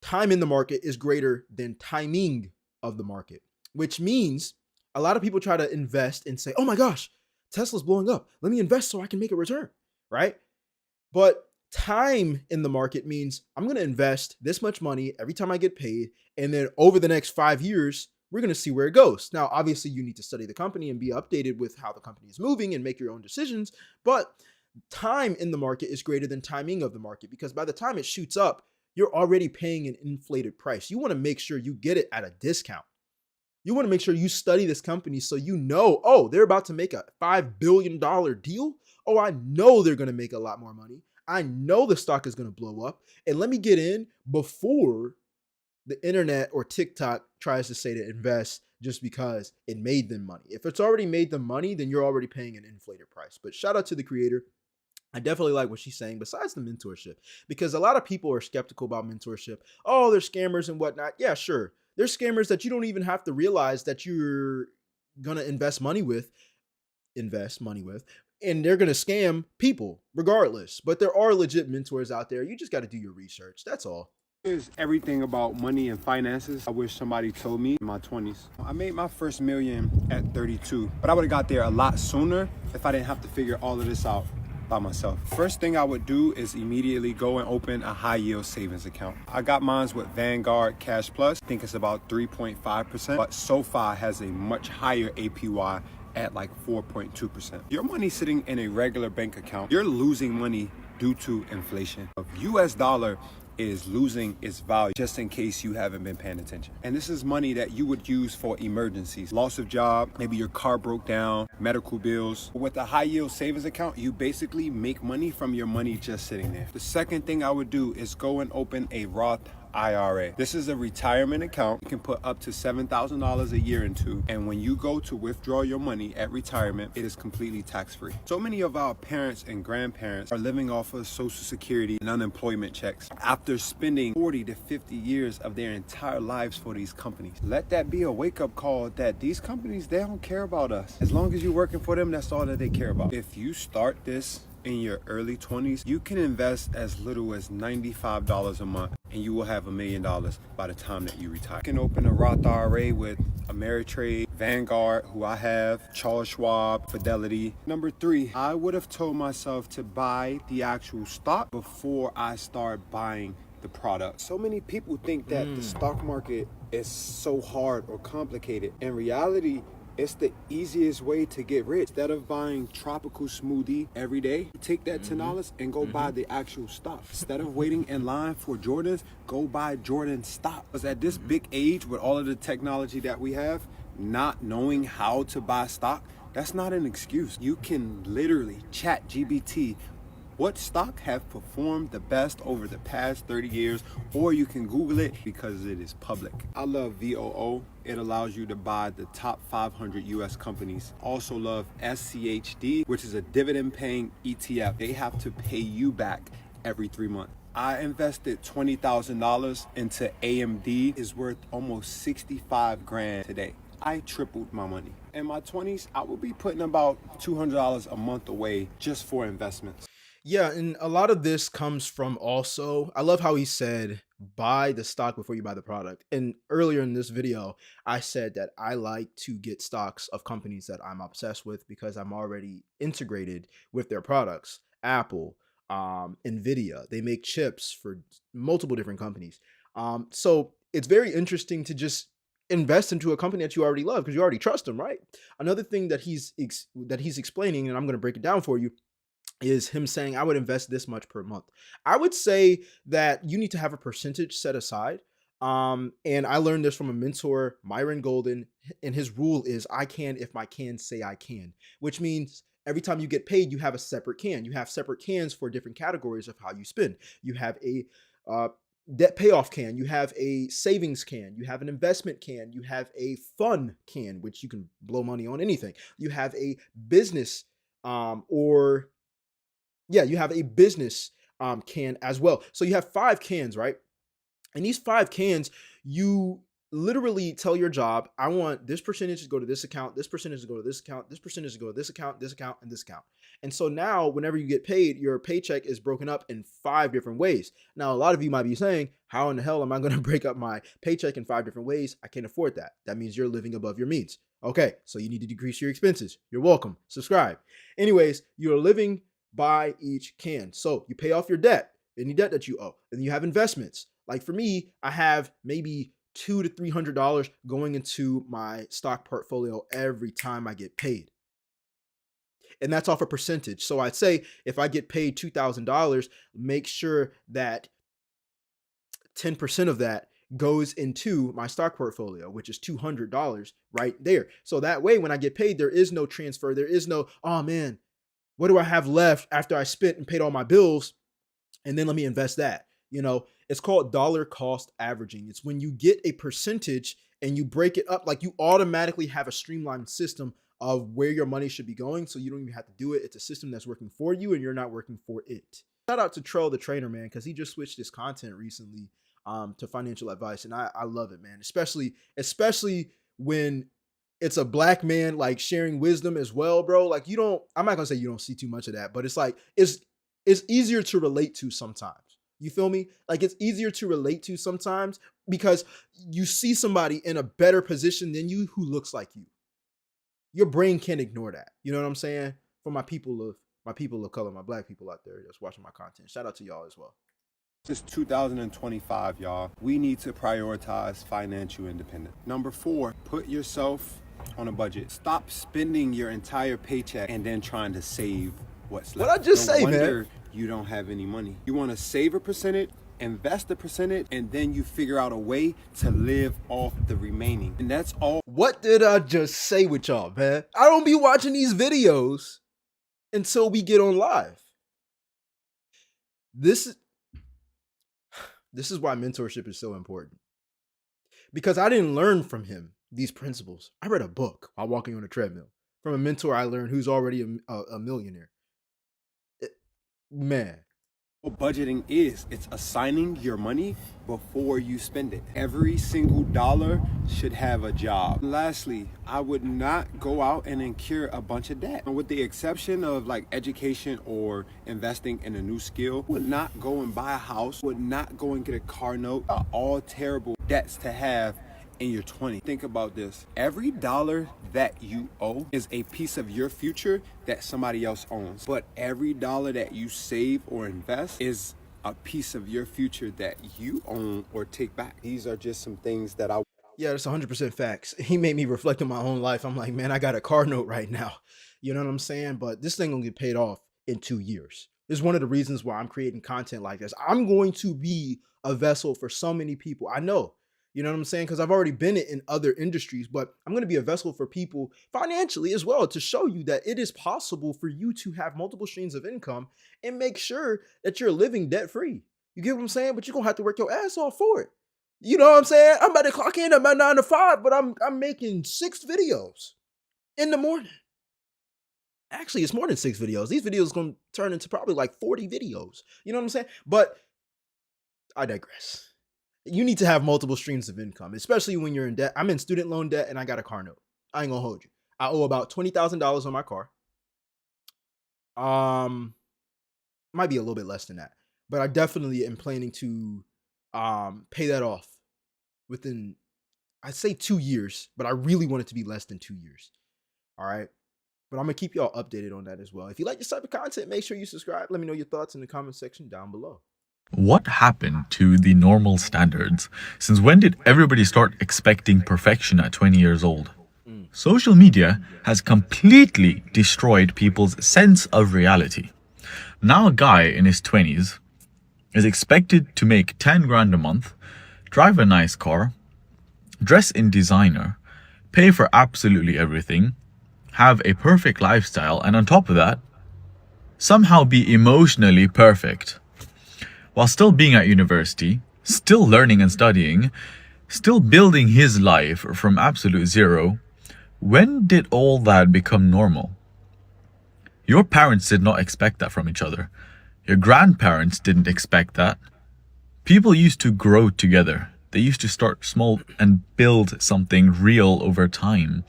time in the market is greater than timing of the market, which means a lot of people try to invest and say, oh my gosh, Tesla's blowing up. Let me invest so I can make a return, right? But time in the market means I'm going to invest this much money every time I get paid. And then over the next 5 years, we're going to see where it goes. Now, obviously, you need to study the company and be updated with how the company is moving and make your own decisions. But time in the market is greater than timing of the market, because by the time it shoots up, you're already paying an inflated price. You want to make sure you get it at a discount. You want to make sure you study this company so you know, oh, they're about to make a $5 billion deal. Oh, I know they're going to make a lot more money. I know the stock is going to blow up. And let me get in before the internet or TikTok tries to say to invest just because it made them money. If it's already made them money, then you're already paying an inflated price. But shout out to the creator. I definitely like what she's saying, besides the mentorship, because a lot of people are skeptical about mentorship. Oh, they're scammers and whatnot. Yeah, sure. There's scammers that you don't even have to realize that you're going to invest money with, and they're going to scam people regardless. But there are legit mentors out there. You just got to do your research. That's all. Is everything about money and finances I wish somebody told me in my 20s. I made my first million at 32, but I would have got there a lot sooner if I didn't have to figure all of this out by myself. First thing I would do is immediately go and open a high yield savings account. I got mine with Vanguard Cash Plus. I think it's about 3.5%, but SoFi has a much higher APY at like 4.2%. Your money sitting in a regular bank account, you're losing money due to inflation. The US dollar is losing its value just in case you haven't been paying attention. And this is money that you would use for emergencies, loss of job, maybe your car broke down, medical bills. With a high yield savings account, you basically make money from your money just sitting there. The second thing I would do is go and open a Roth IRA. This is a retirement account you can put up to $7,000 a year into, and when you go to withdraw your money at retirement, it is completely tax-free. So many of our parents and grandparents are living off of Social Security and unemployment checks after spending 40 to 50 years of their entire lives for these companies. Let that be a wake-up call that these companies, they don't care about us. As long as you're working for them, that's all that they care about. If you start this in your early 20s, you can invest as little as $95 a month and you will have $1 million by the time that you retire. You can open a Roth IRA with Ameritrade, Vanguard, who I have, Charles Schwab, Fidelity. Number 3, I would have told myself to buy the actual stock before I start buying the product. So many people think that the stock market is so hard or complicated. In reality, it's the easiest way to get rich. Instead of buying tropical smoothie every day, take that $10 and go buy the actual stock. Instead of waiting in line for Jordans, go buy Jordan stock. Because at this big age, with all of the technology that we have, not knowing how to buy stock, that's not an excuse. You can literally chat GBT what stock have performed the best over the past 30 years, or you can Google it because it is public. I love VOO. It allows you to buy the top 500 US companies. Also love SCHD, which is a dividend paying ETF. They have to pay you back every 3 months. I invested $20,000 into AMD. Is worth almost 65 grand today. I tripled my money. In my 20s, I will be putting about $200 a month away just for investments. Yeah, and a lot of this comes from also, I love how he said, buy the stock before you buy the product. And earlier in this video, I said that I like to get stocks of companies that I'm obsessed with because I'm already integrated with their products. Apple, Nvidia, they make chips for multiple different companies. So it's very interesting to just invest into a company that you already love because you already trust them, right? Another thing that he's explaining, and I'm going to break it down for you, is him saying I would invest this much per month. I would say that you need to have a percentage set aside. And I learned this from a mentor, Myron Golden, and his rule is I can if my cans say I can, which means every time you get paid, you have a separate can. You have separate cans for different categories of how you spend. You have a debt payoff can, you have a savings can, you have an investment can, you have a fun can, which you can blow money on anything. You have a business you have a business can as well. So you have 5 cans, right? And these 5 cans, you literally tell your job, I want this percentage to go to this account, this percentage to go to this account, this percentage to go to this account, and this account. And so now whenever you get paid, your paycheck is broken up in 5 different ways. Now, a lot of you might be saying, how in the hell am I going to break up my paycheck in 5 different ways? I can't afford that. That means you're living above your means. Okay, so you need to decrease your expenses. You're welcome. Subscribe. Anyways, you're living by each can. So you pay off your debt, any debt that you owe, and you have investments. Like for me, I have maybe $200 to $300 going into my stock portfolio every time I get paid. And that's off a percentage. So I'd say if I get paid $2,000, make sure that 10% of that goes into my stock portfolio, which is $200 right there. So that way, when I get paid, there is no transfer. There is no, oh man, what do I have left after I spent and paid all my bills? And then let me invest that. You know, it's called dollar cost averaging. It's when you get a percentage and you break it up, like you automatically have a streamlined system of where your money should be going. So you don't even have to do it. It's a system that's working for you and you're not working for it. Shout out to Trell the Trainer, man, because he just switched his content recently to financial advice. And I love it, man, especially when it's a black man like sharing wisdom as well, bro. Like I'm not gonna say you don't see too much of that, but it's like, it's easier to relate to sometimes. You feel me? Like it's easier to relate to sometimes because you see somebody in a better position than you who looks like you. Your brain can't ignore that. You know what I'm saying? For my people of color, my black people out there that's watching my content. Shout out to y'all as well. This is 2025, y'all. We need to prioritize financial independence. Number 4, put yourself on a budget. Stop spending your entire paycheck and then trying to save what's left. What I just No say, wonder man. you don't have any money. You want to save a percentage, invest a percentage, and then you figure out a way to live off the remaining. And that's all. What did I just say with y'all, man? I don't be watching these videos until we get on live. This is why mentorship is so important. Because I didn't learn from him these principles. I read a book while walking on a treadmill from a mentor I learned who's already a millionaire. Man. What budgeting is, it's assigning your money before you spend it. Every single dollar should have a job. Lastly, I would not go out and incur a bunch of debt. With the exception of like education or investing in a new skill, would not go and buy a house, would not go and get a car note. Are all terrible debts to have in your 20s. Think about this. Every dollar that you owe is a piece of your future that somebody else owns. But every dollar that you save or invest is a piece of your future that you own or take back. These are just some things that Yeah, that's 100% facts. He made me reflect on my own life. I'm like, man, I got a car note right now. You know what I'm saying? But this thing gonna get paid off in 2 years. This is one of the reasons why I'm creating content like this. I'm going to be a vessel for so many people. I know. You know what I'm saying? Because I've already been it in other industries, but I'm going to be a vessel for people financially as well to show you that it is possible for you to have multiple streams of income and make sure that you're living debt free. You get what I'm saying? But you're going to have to work your ass off for it. You know what I'm saying? I'm about to clock in at my 9 to 5, but I'm making 6 videos in the morning. Actually, it's more than 6 videos. These videos are going to turn into probably like 40 videos. You know what I'm saying? But I digress. You need to have multiple streams of income, especially when you're in debt. I'm in student loan debt and I got a car note. I ain't gonna hold you. I owe about $20,000 on my car. Might be a little bit less than that, but I definitely am planning to pay that off within, I'd say 2 years, but I really want it to be less than 2 years. All right. But I'm gonna keep y'all updated on that as well. If you like this type of content, make sure you subscribe. Let me know your thoughts in the comment section down below. What happened to the normal standards? Since when did everybody start expecting perfection at 20 years old? Social media has completely destroyed people's sense of reality. Now a guy in his 20s is expected to make 10 grand a month, drive a nice car, dress in designer, pay for absolutely everything, have a perfect lifestyle, and on top of that, somehow be emotionally perfect. While still being at university, still learning and studying, still building his life from absolute zero, when did all that become normal? Your parents did not expect that from each other. Your grandparents didn't expect that. People used to grow together. They used to start small and build something real over time.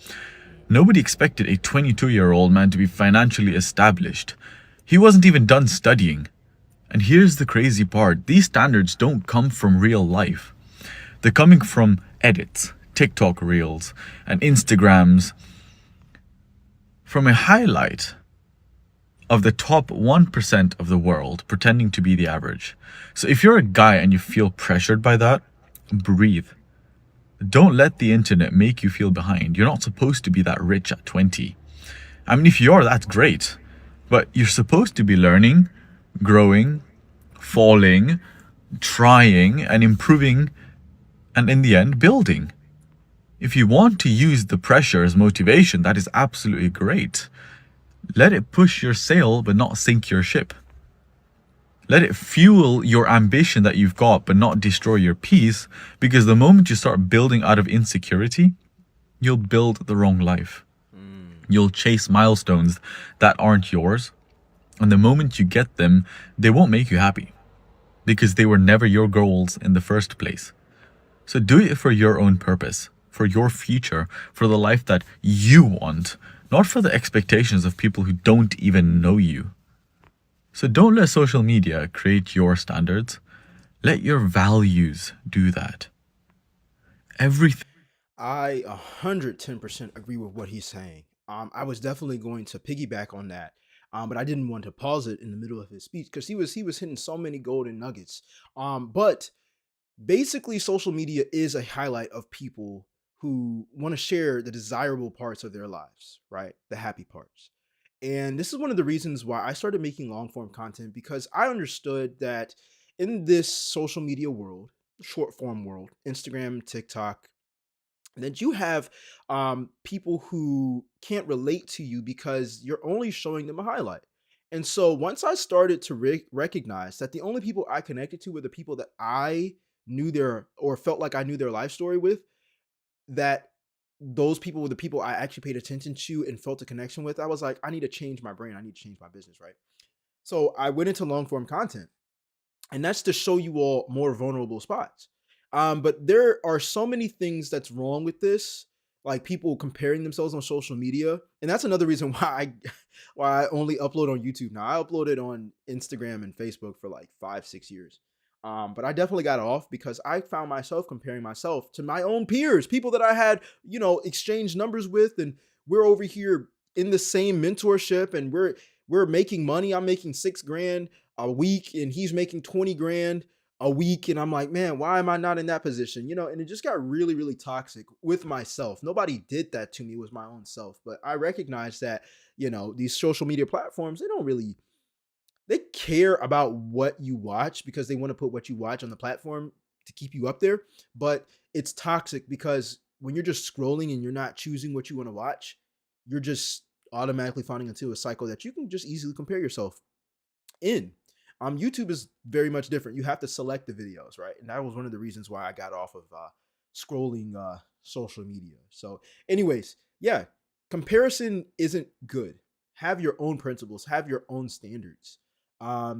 Nobody expected a 22-year-old man to be financially established. He wasn't even done studying. And here's the crazy part. These standards don't come from real life. They're coming from edits, TikTok reels, and Instagrams, from a highlight of the top 1% of the world pretending to be the average. So if you're a guy and you feel pressured by that, breathe. Don't let the internet make you feel behind. You're not supposed to be that rich at 20. I mean, if you are, that's great. But you're supposed to be learning, growing, falling, trying, and improving, and in the end, building. If you want to use the pressure as motivation, that is absolutely great. Let it push your sail, but not sink your ship. Let it fuel your ambition that you've got, but not destroy your peace, because the moment you start building out of insecurity, you'll build the wrong life. You'll chase milestones that aren't yours, and the moment you get them, they won't make you happy, because they were never your goals in the first place. So do it for your own purpose, for your future, for the life that you want, not for the expectations of people who don't even know you. So don't let social media create your standards. Let your values do that. Everything. I 110% agree with what he's saying. I was definitely going to piggyback on that, but I didn't want to pause it in the middle of his speech because he was hitting so many golden nuggets. But basically, social media is a highlight of people who want to share the desirable parts of their lives, right? The happy parts. And this is one of the reasons why I started making long form content, because I understood that in this social media world, short form world, Instagram, TikTok, that you have people who can't relate to you because you're only showing them a highlight. And so once I started to recognize that the only people I connected to were the people that I knew their or felt like I knew their life story with, that those people were the people I actually paid attention to and felt a connection with, I was like, I need to change my brain. I need to change my business, right? So I went into long form content, and that's to show you all more vulnerable spots. But there are so many things that's wrong with this, like people comparing themselves on social media, and that's another reason why I only upload on YouTube now. I uploaded on Instagram and Facebook for like 5-6 years. But I definitely got off because I found myself comparing myself to my own peers, people that I had, exchanged numbers with, and we're over here in the same mentorship, and we're making money. I'm making 6 grand a week, and he's making 20 grand a week, and I'm like, man, why am I not in that position? And it just got really, really toxic with myself. Nobody did that to me, it was my own self. But I recognize that, these social media platforms, they care about what you watch because they want to put what you watch on the platform to keep you up there. But it's toxic because when you're just scrolling and you're not choosing what you want to watch, you're just automatically falling into a cycle that you can just easily compare yourself in. YouTube is very much different. You have to select the videos, right? And that was one of the reasons why I got off of scrolling social media. So, anyways, yeah, comparison isn't good. Have your own principles, have your own standards.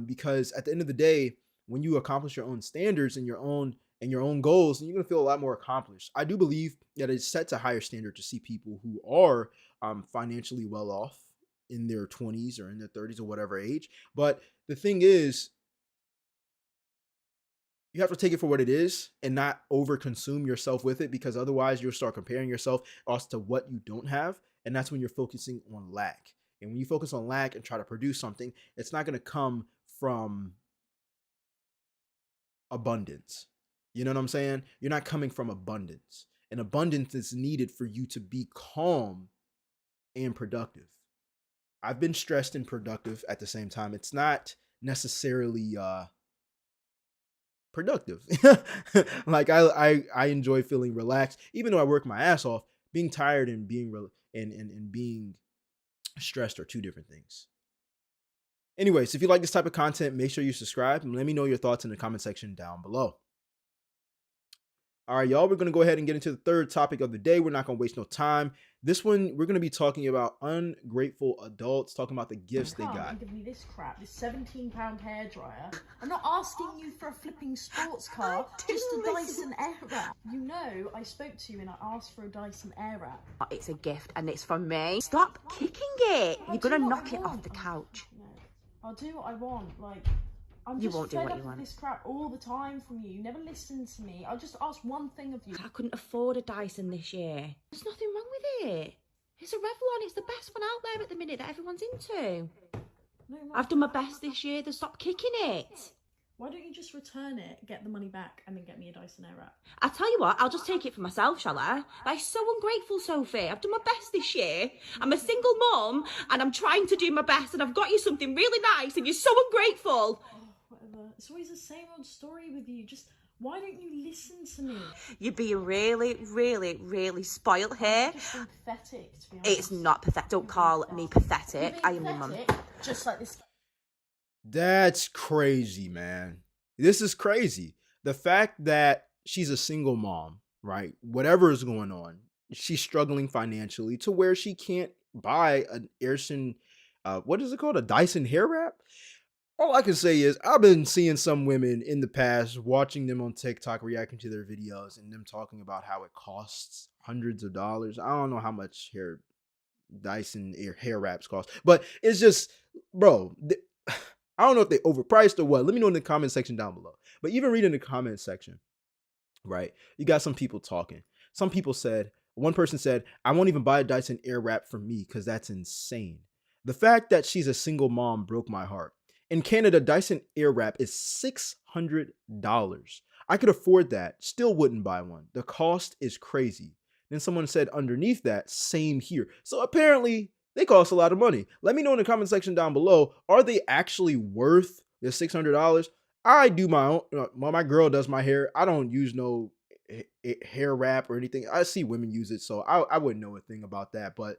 Because at the end of the day, when you accomplish your own standards and your own goals, then you're gonna feel a lot more accomplished. I do believe that it sets a higher standard to see people who are financially well off in their 20s or in their 30s or whatever age. But the thing is, you have to take it for what it is and not overconsume yourself with it, because otherwise you'll start comparing yourself as to what you don't have. And that's when you're focusing on lack. And when you focus on lack and try to produce something, it's not going to come from abundance. You know what I'm saying? You're not coming from abundance. And abundance is needed for you to be calm and productive. I've been stressed and productive at the same time. It's not necessarily productive. Like I enjoy feeling relaxed, even though I work my ass off. Being tired and being and being stressed are two different things. Anyways, if you like this type of content, make sure you subscribe and let me know your thoughts in the comment section down below. All right, y'all, we're going to go ahead and get into the third topic of the day. We're not going to waste no time. This one, we're going to be talking about ungrateful adults, talking about the gifts they got. Give me this crap, this £17 hairdryer. I'm not asking you for a flipping sports car, just a Dyson Airwrap. You know, I spoke to you and I asked for a Dyson Airwrap. It's a gift and it's from me. Stop kicking it. You're going to knock it off the couch. No, I'll do what I want, I'm You just won't do fed what up you with want. this crap all the time from you. You never listen to me. I just asked one thing of you. I couldn't afford a Dyson this year. There's nothing wrong with it. It's a Revlon. It's the best one out there at the minute that everyone's into. No, I've done my best this year. Then stop kicking it. Why don't you just return it, get the money back, and then get me a Dyson Airwrap? I'll tell you what, I'll just take it for myself, shall I? That's so ungrateful, Sophie. I've done my best this year. I'm a single mum, and I'm trying to do my best, and I've got you something really nice, and you're so ungrateful. Whatever. It's always the same old story with you. Just, why don't you listen to me? You're being really, really, really spoiled here. It's just being pathetic, to be honest. It's not pathetic. Don't call me pathetic. I am your mum. Just like this. That's crazy, man. This is crazy. The fact that she's a single mom, right? Whatever is going on, she's struggling financially to where she can't buy an Airson, what is it called? A Dyson hair wrap? All I can say is I've been seeing some women in the past, watching them on TikTok, reacting to their videos, and them talking about how it costs hundreds of dollars. I don't know how much Dyson hair wraps cost, but it's just, bro, I don't know if they overpriced or what. Let me know in the comment section down below. But even reading the comment section, right, you got some people talking. Some people said, one person said, I won't even buy a Dyson Airwrap for me because that's insane. The fact that she's a single mom broke my heart. In Canada, Dyson Airwrap is $600. I could afford that, still wouldn't buy one. The cost is crazy. Then someone said underneath that, same here. So apparently they cost a lot of money. Let me know in the comment section down below, are they actually worth the $600? I do my own, well, my girl does my hair. I don't use no hair wrap or anything. I see women use it, so I wouldn't know a thing about that. But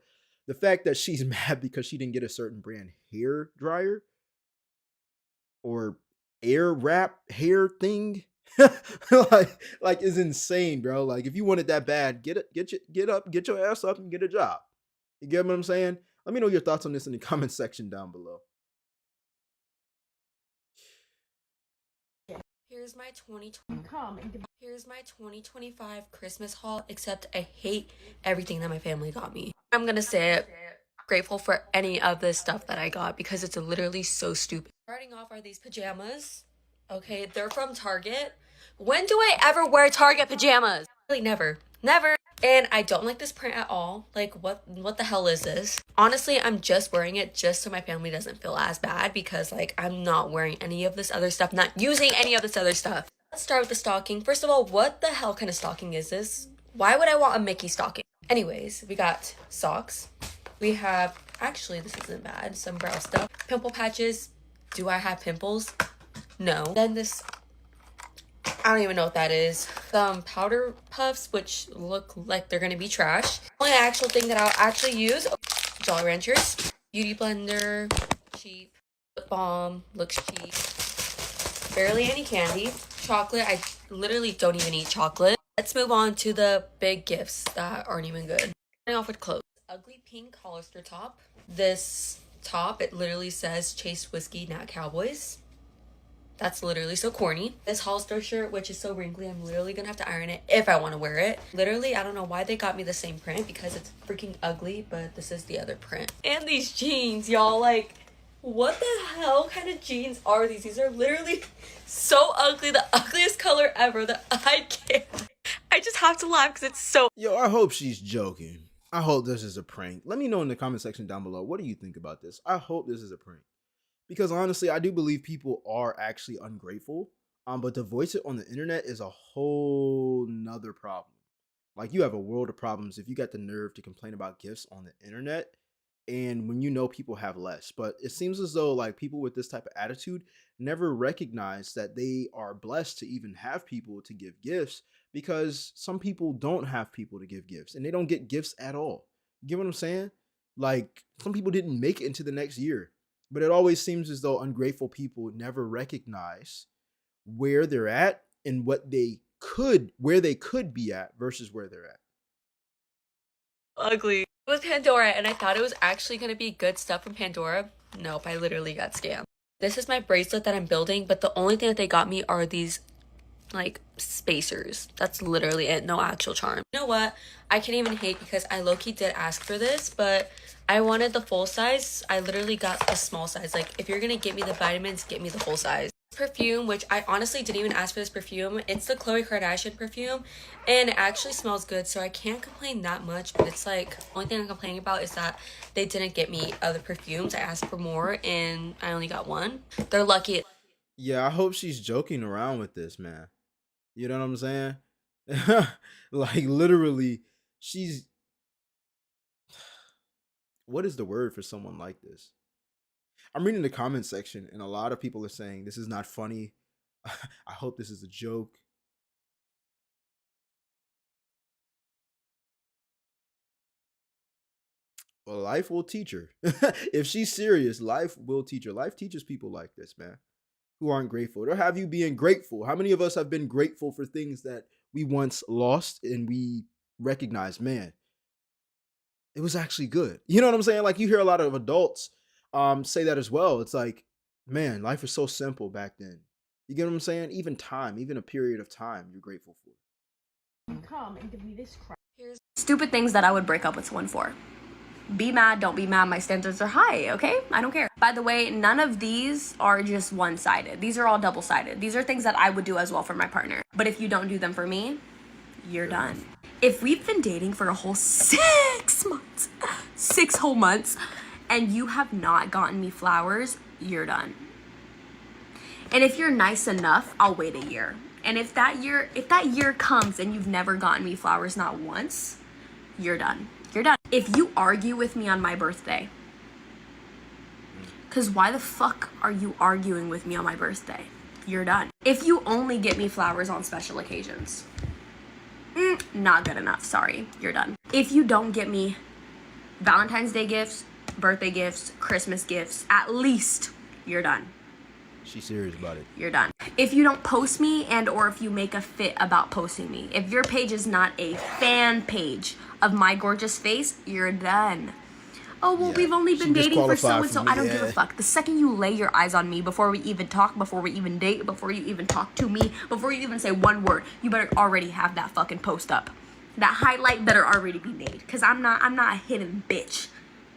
the fact that she's mad because she didn't get a certain brand hair dryer or air wrap hair thing, like is insane, bro. Like if you want it that bad, get your ass up and get a job. You get what I'm saying? Let me know your thoughts on this in the comment section down below. Here's my 2025 Christmas haul, except I hate everything that my family got me. I'm gonna say it, grateful for any of this stuff that I got because it's literally so stupid. Starting off are these pajamas. Okay, they're from Target. When do I ever wear Target pajamas? Really never. And I don't like this print at all. Like, what the hell is this? Honestly, I'm just wearing it just so my family doesn't feel as bad because, like, I'm not wearing any of this other stuff, not using any of this other stuff. Let's start with the stocking. First of all, what the hell kind of stocking is this? Why would I want a Mickey stocking? Anyways, we got socks. We have, actually, this isn't bad, some brow stuff. Pimple patches. Do I have pimples? No. Then this, I don't even know what that is. Some powder puffs, which look like they're gonna be trash. Only actual thing that I'll actually use, Jolly Ranchers. Beauty blender, cheap. Lip balm, looks cheap. Barely any candy. Chocolate, I literally don't even eat chocolate. Let's move on to the big gifts that aren't even good. Starting off with clothes. Ugly pink Hollister top. This top, it literally says Chase Whiskey, not Cowboys. That's literally so corny. This Hollister shirt, which is so wrinkly, I'm literally gonna have to iron it if I want to wear it. Literally, I don't know why they got me the same print because it's freaking ugly, but this is the other print. And these jeans, y'all, like, what the hell kind of jeans are these? These are literally so ugly, the ugliest color ever that I can't. I just have to laugh because it's so... Yo, I hope she's joking. I hope this is a prank. Let me know in the comment section down below. What do you think about this? I hope this is a prank. Because honestly, I do believe people are actually ungrateful. But to voice it on the internet is a whole nother problem. Like, you have a world of problems if you got the nerve to complain about gifts on the internet and when you know people have less. But it seems as though like people with this type of attitude never recognize that they are blessed to even have people to give gifts, because some people don't have people to give gifts and they don't get gifts at all. You get what I'm saying? Like, some people didn't make it into the next year. But it always seems as though ungrateful people never recognize where they're at and where they could be at versus where they're at. Ugly. It was Pandora, and I thought it was actually going to be good stuff from Pandora. Nope, I literally got scammed. This is my bracelet that I'm building, but the only thing that they got me are these, like, spacers. That's literally it. No actual charm. You know what? I can't even hate because I low-key did ask for this, but I wanted the full size. I literally got the small size. Like, if you're gonna get me the vitamins, get me the full size. Perfume, which I honestly didn't even ask for this perfume. It's the Khloe Kardashian perfume, and it actually smells good, so I can't complain that much. But it's like, only thing I'm complaining about is that they didn't get me other perfumes. I asked for more, and I only got one. They're lucky. Yeah, I hope she's joking around with this, man. You know what I'm saying? Like, literally, she's... What is the word for someone like this? I'm reading the comment section and a lot of people are saying this is not funny. I hope this is a joke. Well, life will teach her. If she's serious, life will teach her. Life teaches people like this, man, who aren't grateful. It'll have you being grateful. How many of us have been grateful for things that we once lost and we recognize, man, it was actually good. You know what I'm saying? Like, you hear a lot of adults say that as well. It's like, man, life was so simple back then. You get what I'm saying? Even time, even a period of time you're grateful for. Come and give me this crap. Stupid things that I would break up with someone for. Be mad, don't be mad, my standards are high, okay? I don't care. By the way, none of these are just one-sided. These are all double-sided. These are things that I would do as well for my partner. But if you don't do them for me, you're done. If we've been dating for a whole 6 months, 6 whole months, and you have not gotten me flowers, you're done. And if you're nice enough, I'll wait a year. And if that year comes and you've never gotten me flowers, not once, you're done. You're done. If you argue with me on my birthday, because why the fuck are you arguing with me on my birthday? You're done. If you only get me flowers on special occasions, not good enough. Sorry, you're done. If you don't get me Valentine's Day gifts, birthday gifts, Christmas gifts, at least you're done. She's serious about it. You're done. If you don't post me and or if you make a fit about posting me, if your page is not a fan page of my gorgeous face, you're done. Oh, well, we've only been dating for so-and-so. I don't give a fuck. The second you lay your eyes on me, before we even talk, before we even date, before you even talk to me, before you even say one word, you better already have that fucking post up. That highlight better already be made. Because I'm not a hidden bitch.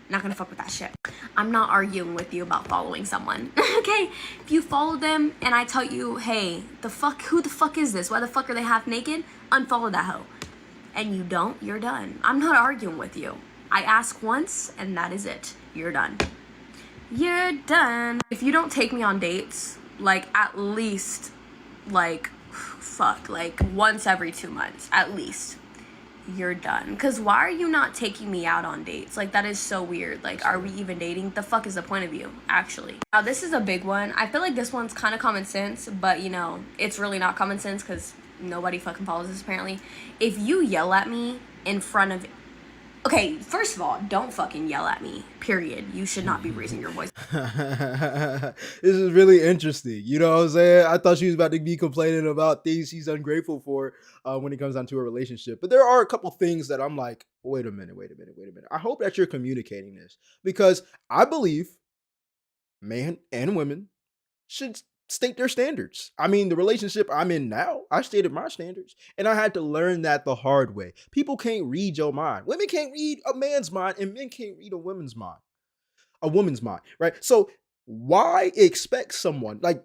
Not gonna fuck with that shit. I'm not arguing with you about following someone. Okay? If you follow them and I tell you, hey, who the fuck is this? Why the fuck are they half naked? Unfollow that hoe. And you don't, you're done. I'm not arguing with you. I ask once and that is it. You're done. You're done. If you don't take me on dates, like at least like once every 2 months, at least, you're done. Because why are you not taking me out on dates? Like, that is so weird. Like, are we even dating? The fuck is the point of you, actually? Now, this is a big one. I feel like this one's kind of common sense, but, you know, it's really not common sense because nobody fucking follows this, apparently. If you yell at me in front of... Okay, first of all, don't fucking yell at me, period. You should not be raising your voice. This is really interesting. You know what I'm saying? I thought she was about to be complaining about things she's ungrateful for when it comes down to a relationship. But there are a couple things that I'm like, wait a minute. I hope that you're communicating this because I believe men and women should state their standards. I mean, the relationship I'm in now, I stated my standards and I had to learn that the hard way. People can't read your mind. Women can't read a man's mind and men can't read a woman's mind, right? So why expect someone, like,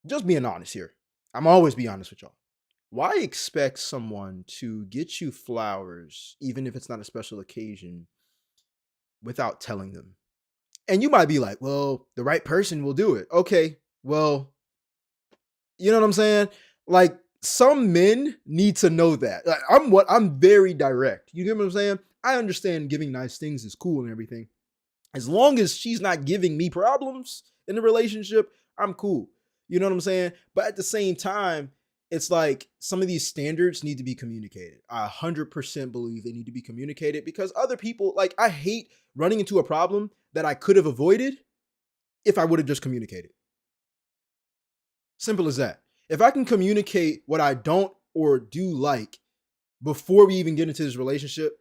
just being honest here. I'm always be honest with y'all. Why expect someone to get you flowers, even if it's not a special occasion, without telling them? And you might be like, well, the right person will do it. Okay, well, you know what I'm saying? Like, some men need to know that. Like, I'm very direct. You get what I'm saying? I understand giving nice things is cool and everything. As long as she's not giving me problems in the relationship, I'm cool. You know what I'm saying? But at the same time, it's like some of these standards need to be communicated. I 100% believe they need to be communicated because other people, like, I hate running into a problem that I could have avoided if I would have just communicated. Simple as that. If I can communicate what I don't or do like before we even get into this relationship,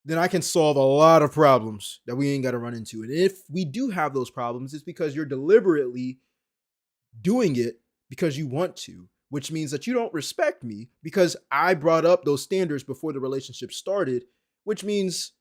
then I can solve a lot of problems that we ain't got to run into. And if we do have those problems, it's because you're deliberately doing it because you want to, which means that you don't respect me because I brought up those standards before the relationship started, which means,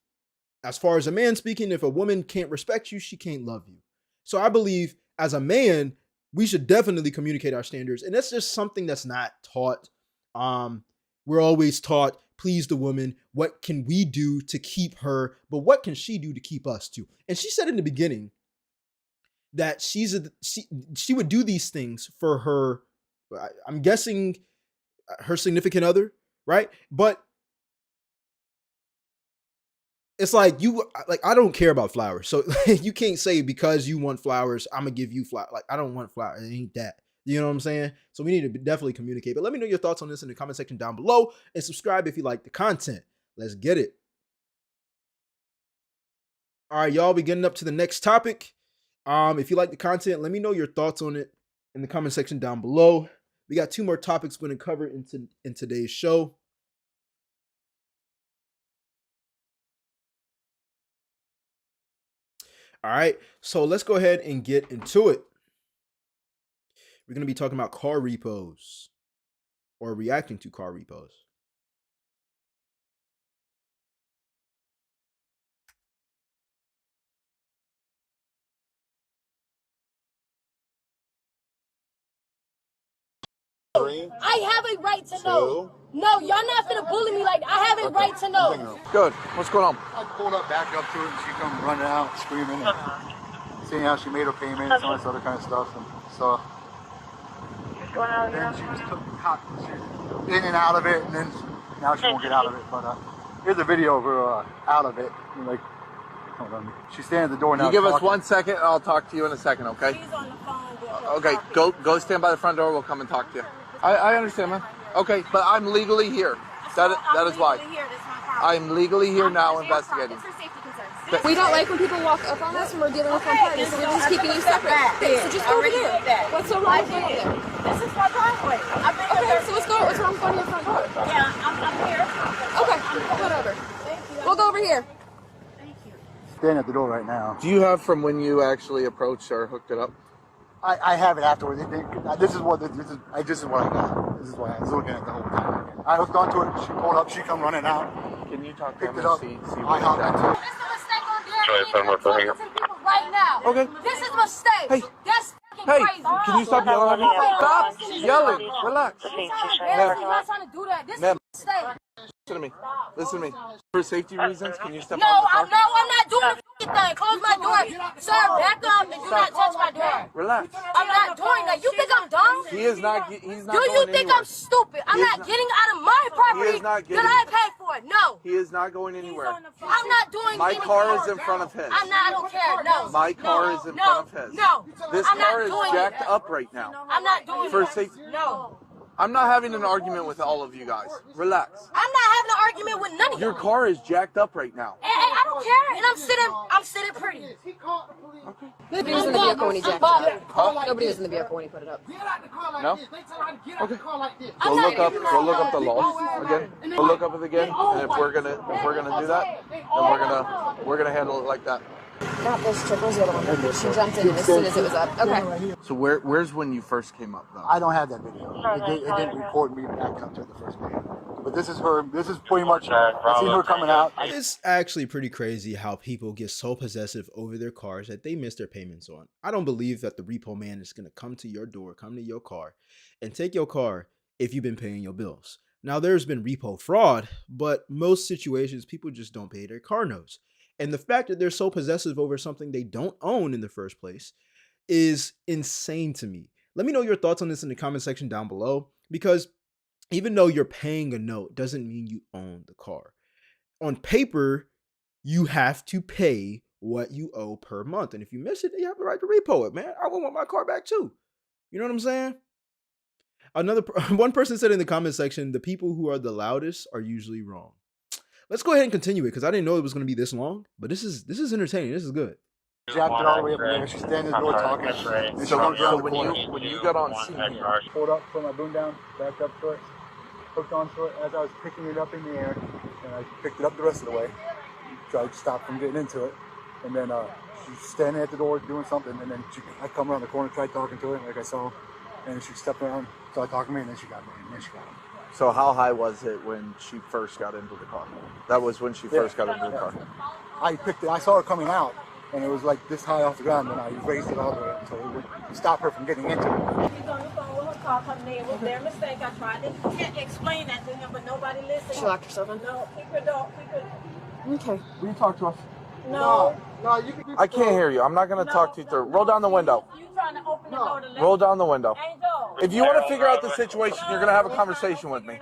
as far as a man speaking, if a woman can't respect you, she can't love you. So I believe as a man, we should definitely communicate our standards. And that's just something that's not taught. We're always taught, please the woman. What can we do to keep her? But what can she do to keep us too? And she said in the beginning that she would do these things for her, I'm guessing her significant other, right? But it's like I don't care about flowers. So you can't say because you want flowers, I'm gonna give you flowers. Like, I don't want flowers. It ain't that. You know what I'm saying? So we need to definitely communicate. But let me know your thoughts on this in the comment section down below and subscribe if you like the content. Let's get it. All right, y'all, we getting up to the next topic. If you like the content, let me know your thoughts on it in the comment section down below. We got 2 more topics we're going to cover in today's show. All right, so let's go ahead and get into it. We're going to be talking about car repos or reacting to car repos. I have a right to know. No, y'all not finna bully me like that. I have a right to know. Good. What's going on? I pulled up, back up to her, and she come running out, screaming, and saying how she made her payment and all this other kind of stuff. And so then she was in and out of it, and then now she won't get out of it. But Here's a video of her out of it. Like, hold on. She's standing at the door now. You give us talking. 1 second, and I'll talk to you in a second, okay? She's on the phone. Okay, go stand by the front door. We'll come and talk to you. I understand, man. Okay, but I'm legally here. That is why. I'm legally here now investigating. We don't like when people walk up on us when we're dealing with one party, so we're just keeping you separate. So just go over there. What's so wrong with over there? This is my driveway. Okay, so let's go. What's wrong with going to your front door? Yeah, I'm here. Okay, whatever. We'll go over here. Standing at the door right now. Do you have from when you actually approached or hooked it up? I have it afterwards. This is what I got. This is what I was looking at the whole time. I hooked onto it. She pulled up. She come running out. Can you talk to him Picked it up. and see I hopped onto it. Right now. Okay. This is a mistake. Hey. That's fucking Hey, crazy. can you stop yelling at me? Stop yelling. Relax. You're not trying to do that. This is a mistake. Listen to me. Listen to me. For safety reasons, can you step No, out of the car? I'm not doing the fucking thing. Close my door. Sir, back up and do not touch my door. Relax. I'm not doing that. You think I'm dumb? He is not. He's not. Do you going think anywhere. I'm stupid? I'm not getting out of my property He is not that I paid for. No. He is not going anywhere. I'm not doing My anything. car is in front of his. I'm not. I don't care. No. My car is in front of his. No. This I'm not car is doing jacked it. up right now. I'm not doing For it. safety. No. I'm not having an argument with all of you guys. Relax. I'm not having an argument with none of you. Your car is jacked up right now. Hey, I don't care. And I'm sitting pretty. Nobody was in the vehicle when he jacked it up. Nobody was in the vehicle when he put it up. No? Okay. Go look up the law again. Go look up it again. And if we're gonna do that, then we're gonna handle it like that. Not this chick, was the other one. She jumped in as soon as it was up. Okay. So where's when you first came up though? I don't have that video. It didn't record me back up to the first video. But this is her. This is pretty much. I seen her coming out. It's actually pretty crazy how people get so possessive over their cars that they miss their payments on. I don't believe that the repo man is going to come to your door, come to your car, and take your car if you've been paying your bills. Now, there's been repo fraud, but most situations, people just don't pay their car notes. And the fact that they're so possessive over something they don't own in the first place is insane to me. Let me know your thoughts on this in the comment section down below, because even though you're paying a note doesn't mean you own the car. On paper, you have to pay what you owe per month. And if you miss it, then you have the right to repo it, man. I want my car back too. You know what I'm saying? One person said in the comment section, the people who are the loudest are usually wrong. Let's go ahead and continue it because I didn't know it was going to be this long, but this is entertaining. This is good. Jacked it all the way up there. She's standing at the door talking. So when you got on scene here, Pulled up, put my boom down, backed up to it, hooked onto it as I was picking it up in the air, and I picked it up the rest of the way. Tried to stop from getting into it, and then she's standing at the door doing something, and then I come around the corner, tried talking to her, like I saw, and she stepped around, started talking to me, and then she got me, and then she got him. so how high was it when she first got into the car? That was when she first got into the car. I picked it. I saw her coming out, and it was like this high off the ground, and I raised it all the way so it would stop her from getting into it. She's on the phone with her car coming in. It was their mistake. I tried to explain that to him, but nobody listened. She locked herself in? No, keep your door. Okay. Will you talk to us? No. I can't hear you. I'm not going to talk to you through. Roll down the window. You trying to open the door to let Roll down the window. Angel. If you want to figure out the situation, you're going to have a conversation with me.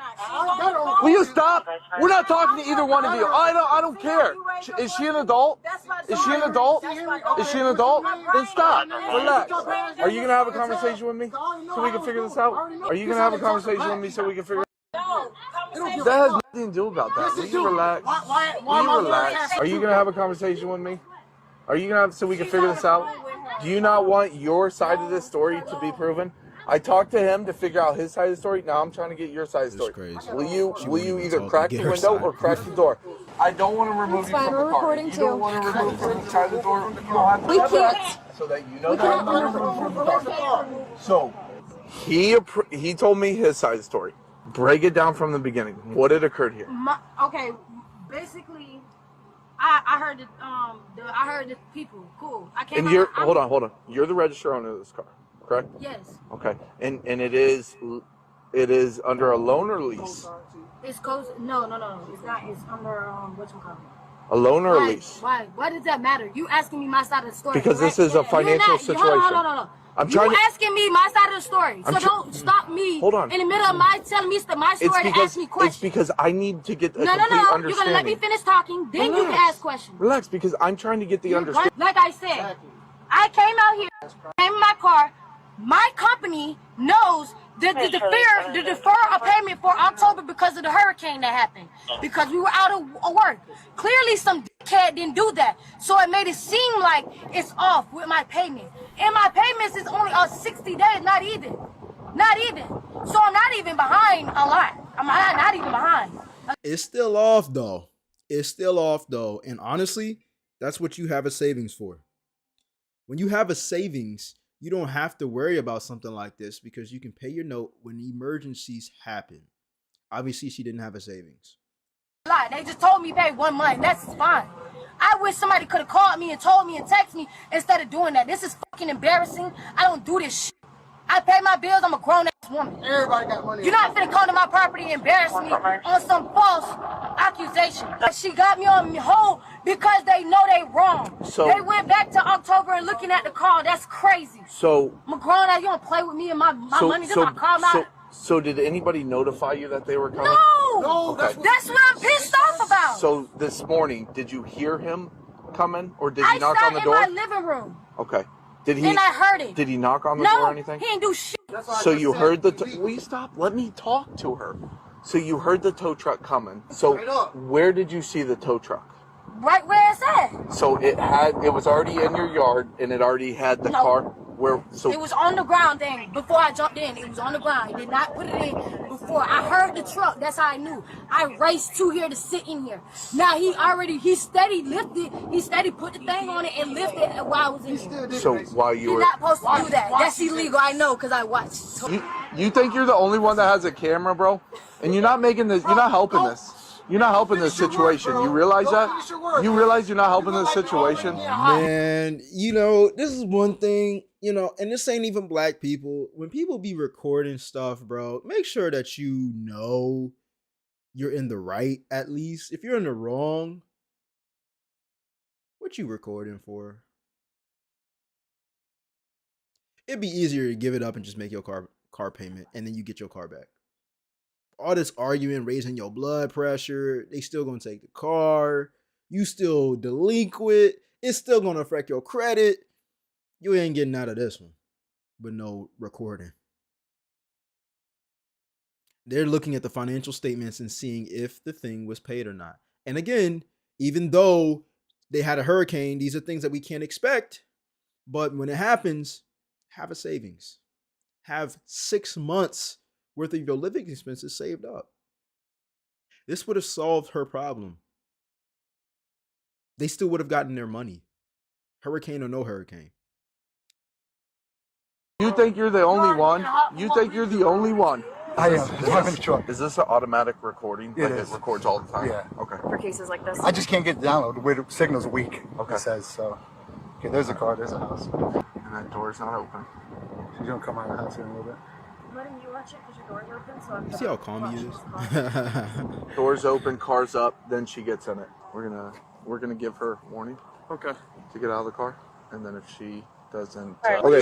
Will you stop? We're not talking to either one of you. I don't care. Is she an adult? Is she an adult? Is she an adult? Then stop. Relax. Are you going to have a conversation with me so we can figure this out? Are you going to have a conversation with me so we can figure it out? That has nothing to do about that. Will you relax? Will you relax? Are you going to have a conversation with me? Are you going to have so we can figure this out? Do you not want your side of this story to be proven? I talked to him to figure out his side of the story. Now I'm trying to get your side of the story. Will you either crack the window or crack the door? I don't want to remove you from the car. You don't want to remove from the side of the door. You don't have to. We can't. So that you know that I'm not removed from the car. So he told me his side of the story. Break it down from the beginning. What had occurred here? Okay, basically, I heard the I heard the people. Cool. I came. And you're hold on. You're the registered owner of this car, correct? Yes. Okay. And it is under a loan or lease? It's close. No. It's not. It's under whatchamacallit. A loan or a lease? Why? Why does that matter? You asking me my side of the story? Because this is a financial situation. Hold on. I'm You trying to. asking me my side of the story, so don't stop me. Hold on. In the middle of my telling me my story and ask me questions. It's because I need to get a No. complete You're understanding. gonna let me finish talking, then you can ask questions. Relax, because I'm trying to get the understanding. Like I said, I came out here, came in my car. My company knows the defer a payment for October because of the hurricane that happened. Because we were out of work. Clearly, some dickhead didn't do that, so it made it seem like it's off with my payments. And my payments is only 60 days, not even. So I'm not even behind a lot. I'm not even behind. It's still off though. It's still off though. And honestly, that's what you have a savings for. When you have a savings, you don't have to worry about something like this because you can pay your note when emergencies happen. Obviously, she didn't have a savings. They just told me pay 1 month. That's fine. I wish somebody could have called me and told me and texted me instead of doing that. This is fucking embarrassing. I don't do this shit. I pay my bills. I'm a grown ass woman. Everybody got money. You're not finna come to my property and embarrass me on some false accusation. She got me on hold because they know they wrong. So they went back to October and looking at the call. That's crazy. So I'm a grown ass. You don't play with me and my money. This my car. So did anybody notify you that they were coming? No. Okay. That's what I'm pissed off about. So this morning, did you hear him coming, or did he knock on the door? I sat in my living room. Okay. Did he? And I heard it. Did he knock on the door or anything? He didn't do shit. So you heard the. Will you stop? Let me talk to her. So you heard the tow truck coming. So where did you see the tow truck? Right where it's at. So it was already in your yard, and it already had the car. It was on the ground then. Before I jumped in, it was on the ground. He did not put it in before. I heard the truck. That's how I knew. I raced to here to sit in here. Now he steady lifted. He steady put the thing on it and lifted it while I was in here. So while you You're were not supposed to do that. That's illegal. I know because I watched. You think you're the only one that has a camera, bro? And you're not making this. You're not helping this. You're not helping this situation. You realize that? You realize you're not helping this situation? Man, this is one thing, and this ain't even black people. When people be recording stuff, bro, make sure that you know you're in the right, at least. If you're in the wrong, what you recording for? It'd be easier to give it up and just make your car payment, and then you get your car back. All this arguing, raising your blood pressure, they still gonna take the car. You still delinquent. It's still gonna affect your credit. You ain't getting out of this one with no recording. They're looking at the financial statements and seeing if the thing was paid or not. And again, even though they had a hurricane, these are things that we can't expect. But when it happens, have a savings. Have 6 months worth of your living expenses saved up. This would have solved her problem. They still would have gotten their money. Hurricane or no hurricane. You think you're the only one? You think you're the only one? I am. Is this an automatic recording? It is. It records all the time? Yeah. Okay. For cases like this. I just can't get the download. The signal's weak. Okay. It says so. Okay, there's a car. There's a house. And that door's not open. She's gonna come out of the house here in a little bit. I'm letting you watch it because your door's open, so I'm You see how calm he is? Doors open, car's up, then she gets in it. We're gonna give her warning. Okay. To get out of the car, and then if she doesn't. Okay.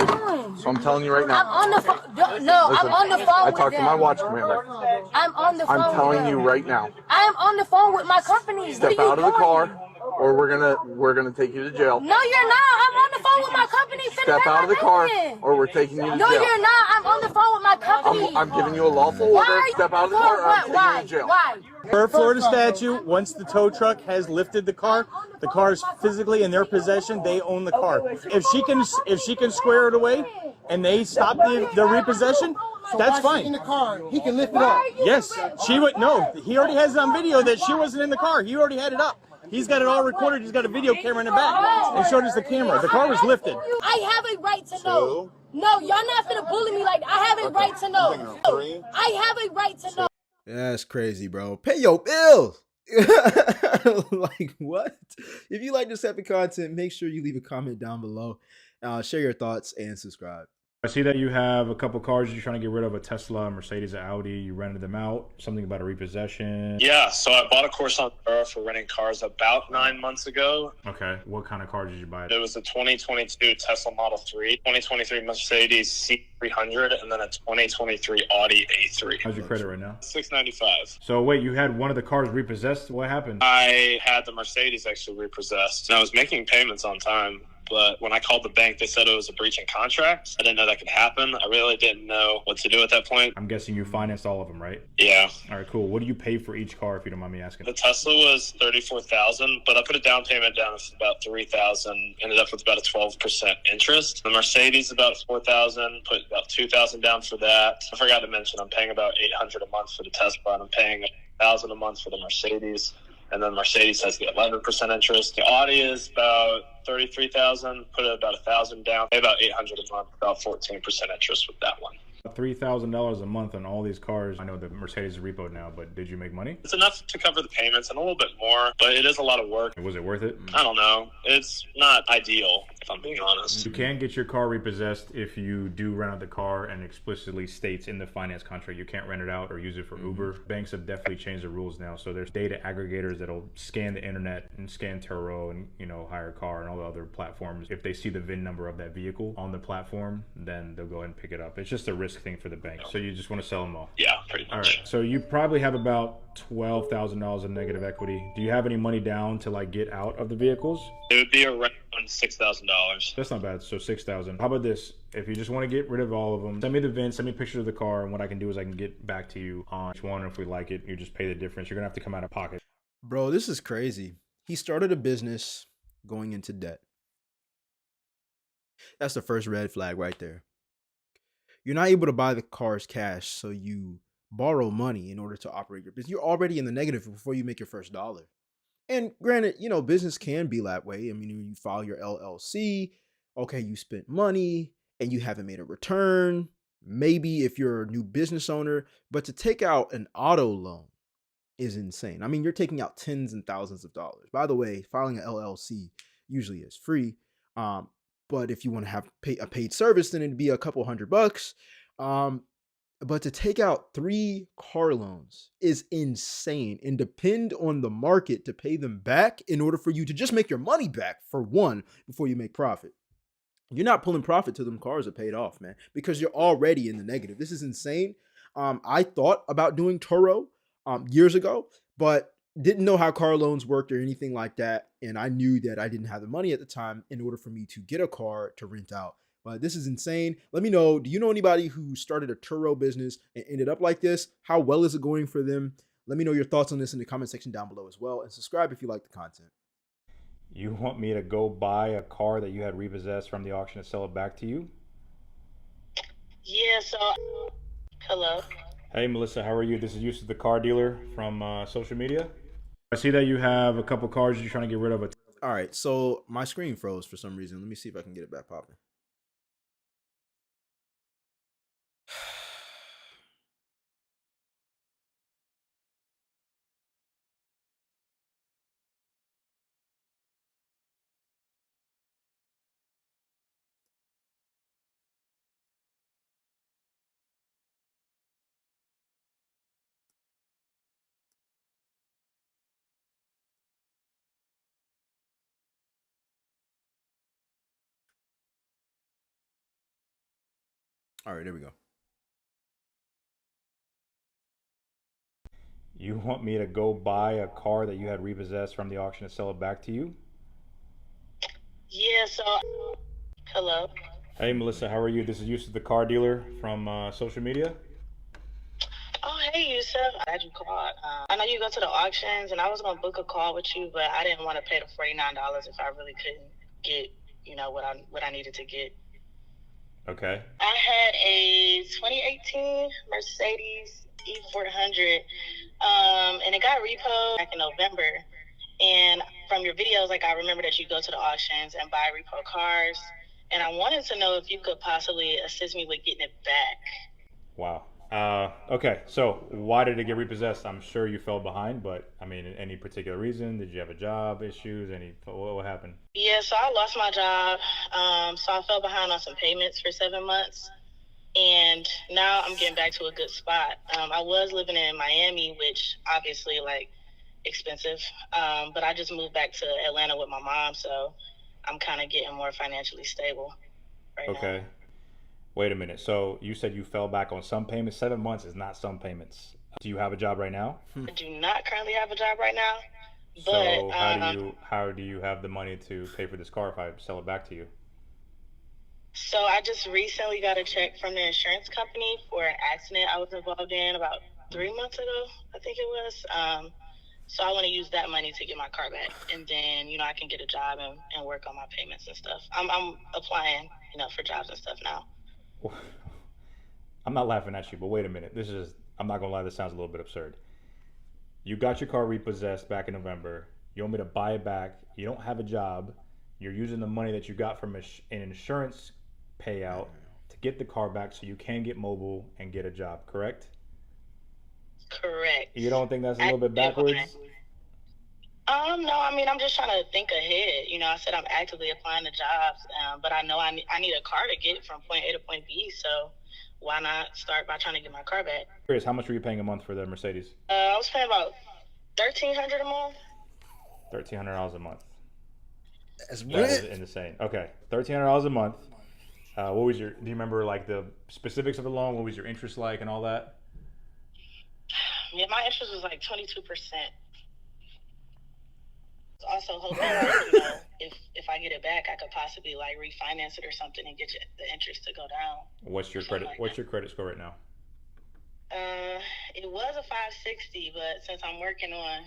So I'm telling you right now. I'm on the phone. No, Listen, I'm on the phone I with talked to them. my watch commander. I'm on the phone. I'm telling with you them. right now. I'm on the phone with my company. Step out of the car, or we're gonna take you to jail. No, you're not. I'm on the phone with my company. Step out of the car, or we're taking you to jail. No, you're not. I'm on the phone with my company. I'm giving you a lawful order. Step out of the car, or I'm taking you to jail. Why? Per Florida statute, once the tow truck has lifted the car is physically in their possession. They own the car. If she can square it away, and they stop the repossession, that's fine. In the car, he can lift it up. Yes, she would. No, he already has it on video that she wasn't in the car. He already had it up. He's got it all recorded. He's got a video camera in the back and showed us the camera. The car was lifted. I have a right to know. No, y'all not finna bully me like that. I have a right to know. I have a right to know. That's crazy, bro. Pay your bills. Like, what? If you like this type of content, make sure you leave a comment down below. Share your thoughts and subscribe. I see that you have a couple cars you're trying to get rid of, a Tesla, a Mercedes, an Audi. You rented them out. Something about a repossession. Yeah, so I bought a course on Turo for renting cars about 9 months ago. Okay. What kind of car did you buy? It was a 2022 Tesla Model 3, 2023 Mercedes C300, and then a 2023 Audi A3. How's your credit right now? 695. So wait, you had one of the cars repossessed? What happened? I had the Mercedes actually repossessed, and I was making payments on time. But when I called the bank, they said it was a breach in contract. I didn't know that could happen. I really didn't know what to do at that point. I'm guessing you financed all of them, right? Yeah. All right, cool. What do you pay for each car, if you don't mind me asking? The Tesla was $34,000, but I put a down payment down of about $3,000. Ended up with about a 12% interest. The Mercedes about $4,000. Put about $2,000 down for that. I forgot to mention I'm paying about $800 a month for the Tesla, and I'm paying $1,000 a month for the Mercedes. And then Mercedes has the 11% interest. The Audi is about $33,000. Put about $1,000 down. Pay about $800 a month. About 14% interest with that one. $3,000 a month on all these cars. I know the Mercedes is repoed now, but did you make money? It's enough to cover the payments and a little bit more, but it is a lot of work. Was it worth it? I don't know. It's not ideal, if I'm being honest. You can get your car repossessed if you do rent out the car and explicitly states in the finance contract you can't rent it out or use it for Uber. Banks have definitely changed the rules now, so there's data aggregators that'll scan the internet and scan Turo and, you know, hire a car and all the other platforms. If they see the VIN number of that vehicle on the platform, then they'll go ahead and pick it up. It's just a risk thing for the bank. So you just want to sell them all? Yeah, pretty much. All right. So you probably have about $12,000 in negative equity. Do you have any money down to like get out of the vehicles? It would be around $6,000. That's not bad. So $6,000. How about this? If you just want to get rid of all of them, send me the VIN, send me pictures of the car, and what I can do is I can get back to you on each one. If we like it, you just pay the difference. You're gonna have to come out of pocket. Bro, this is crazy. He started a business going into debt. That's the first red flag right there. You're not able to buy the cars cash, so you borrow money in order to operate your business. You're already in the negative before you make your first dollar. And granted, you know, business can be that way. I mean, when you file your LLC, okay, you spent money and you haven't made a return. Maybe if you're a new business owner, but to take out an auto loan is insane. I mean, you're taking out tens and thousands of dollars. By the way, filing an LLC usually is free. But if you want to have a paid service, then it'd be a couple $100. But to take out 3 car loans is insane and depend on the market to pay them back in order for you to just make your money back for one before you make profit. You're not pulling profit till them cars are paid off, man, because you're already in the negative. This is insane. I thought about doing Turo years ago, but didn't know how car loans worked or anything like that. And I knew that I didn't have the money at the time in order for me to get a car to rent out. But this is insane. Let me know, do you know anybody who started a Turo business and ended up like this? How well is it going for them? Let me know your thoughts on this in the comment section down below as well. And subscribe if you like the content. You want me to go buy a car that you had repossessed from the auction and sell it back to you? Yeah, so, hello. Hey, Melissa, how are you? This is Yusuf, the car dealer from social media. I see that you have a couple cars you're trying to get rid of. All right, so my screen froze for some reason. Let me see if I can get it back popping. All right, there we go. You want me to go buy a car that you had repossessed from the auction and sell it back to you? Yeah, so, hello. Hey, Melissa, how are you? This is Yusuf, the car dealer from social media. Oh, hey, Yusuf. I'm glad you called. I know you go to the auctions, and I was going to book a call with you, but I didn't want to pay the $49 if I really couldn't get, you know, what I needed to get. Okay. I had a 2018 Mercedes E400, and it got repoed back in November. And from your videos, like, I remember that you go to the auctions and buy repo cars. And I wanted to know if you could possibly assist me with getting it back. Wow. Okay, so why did it get repossessed? I'm sure you fell behind, but I mean, any particular reason? Did you have a job issues? What happened? Yeah, so I lost my job. So I fell behind on some payments for 7 months. And now I'm getting back to a good spot. I was living in Miami, which obviously like expensive. But I just moved back to Atlanta with my mom, so I'm kind of getting more financially stable right now. Okay. Wait a minute. So you said you fell back on some payments. 7 months is not some payments. Do you have a job right now? I do not currently have a job right now, but So how do you have the money to pay for this car if I sell it back to you? so I just recently got a check from the insurance company for an accident I was involved in about 3 months ago, I think it was. So I want to use that money to get my car back, and then I can get a job and work on my payments and stuff. I'm applying for jobs and stuff now. I'm not laughing at you, but wait a minute. I'm not gonna lie, this sounds a little bit absurd. You got your car repossessed back in November. You want me to buy it back. You don't have a job. You're using the money that you got from an insurance payout to get the car back so you can get mobile and get a job, correct? Correct. You don't think that's a little bit backwards? No, I mean, I'm just trying to think ahead. I said I'm actively applying to jobs, but I know I need a car to get from point A to point B, so why not start by trying to get my car back? Curious, how much were you paying a month for the Mercedes? I was paying about $1,300 a month. $1,300 a month. That's That is insane. Okay, $1,300 a month. What was do you remember like the specifics of the loan? What was your interest like and all that? Yeah, my interest was like 22%. Also hoping that, if I get it back, I could possibly like refinance it or something and get the interest to go down. What's your credit? What's your credit score right now? It was a 560, but since I'm working on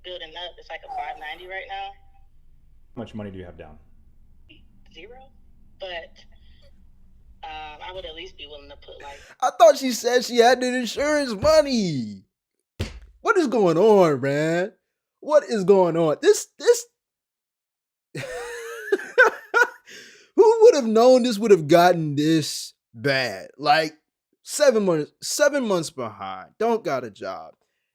building up, it's like a 590 right now. How much money do you have down? 0, but I would at least be willing to put like. I thought she said she had the insurance money. What is going on, man? What is going on? This who would have known this would have gotten this bad? Like 7 months behind. Don't got a job.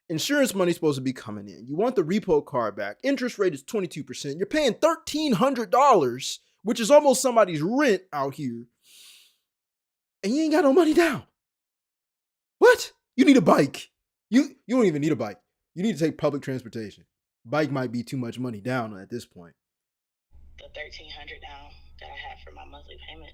Insurance money's supposed to be coming in. You want the repo car back. Interest rate is 22%. You're paying $1,300, which is almost somebody's rent out here. And you ain't got no money down. What? You need a bike. You don't even need a bike. You need to take public transportation. Bike might be too much money down at this point. The $1,300 down that I have for my monthly payment.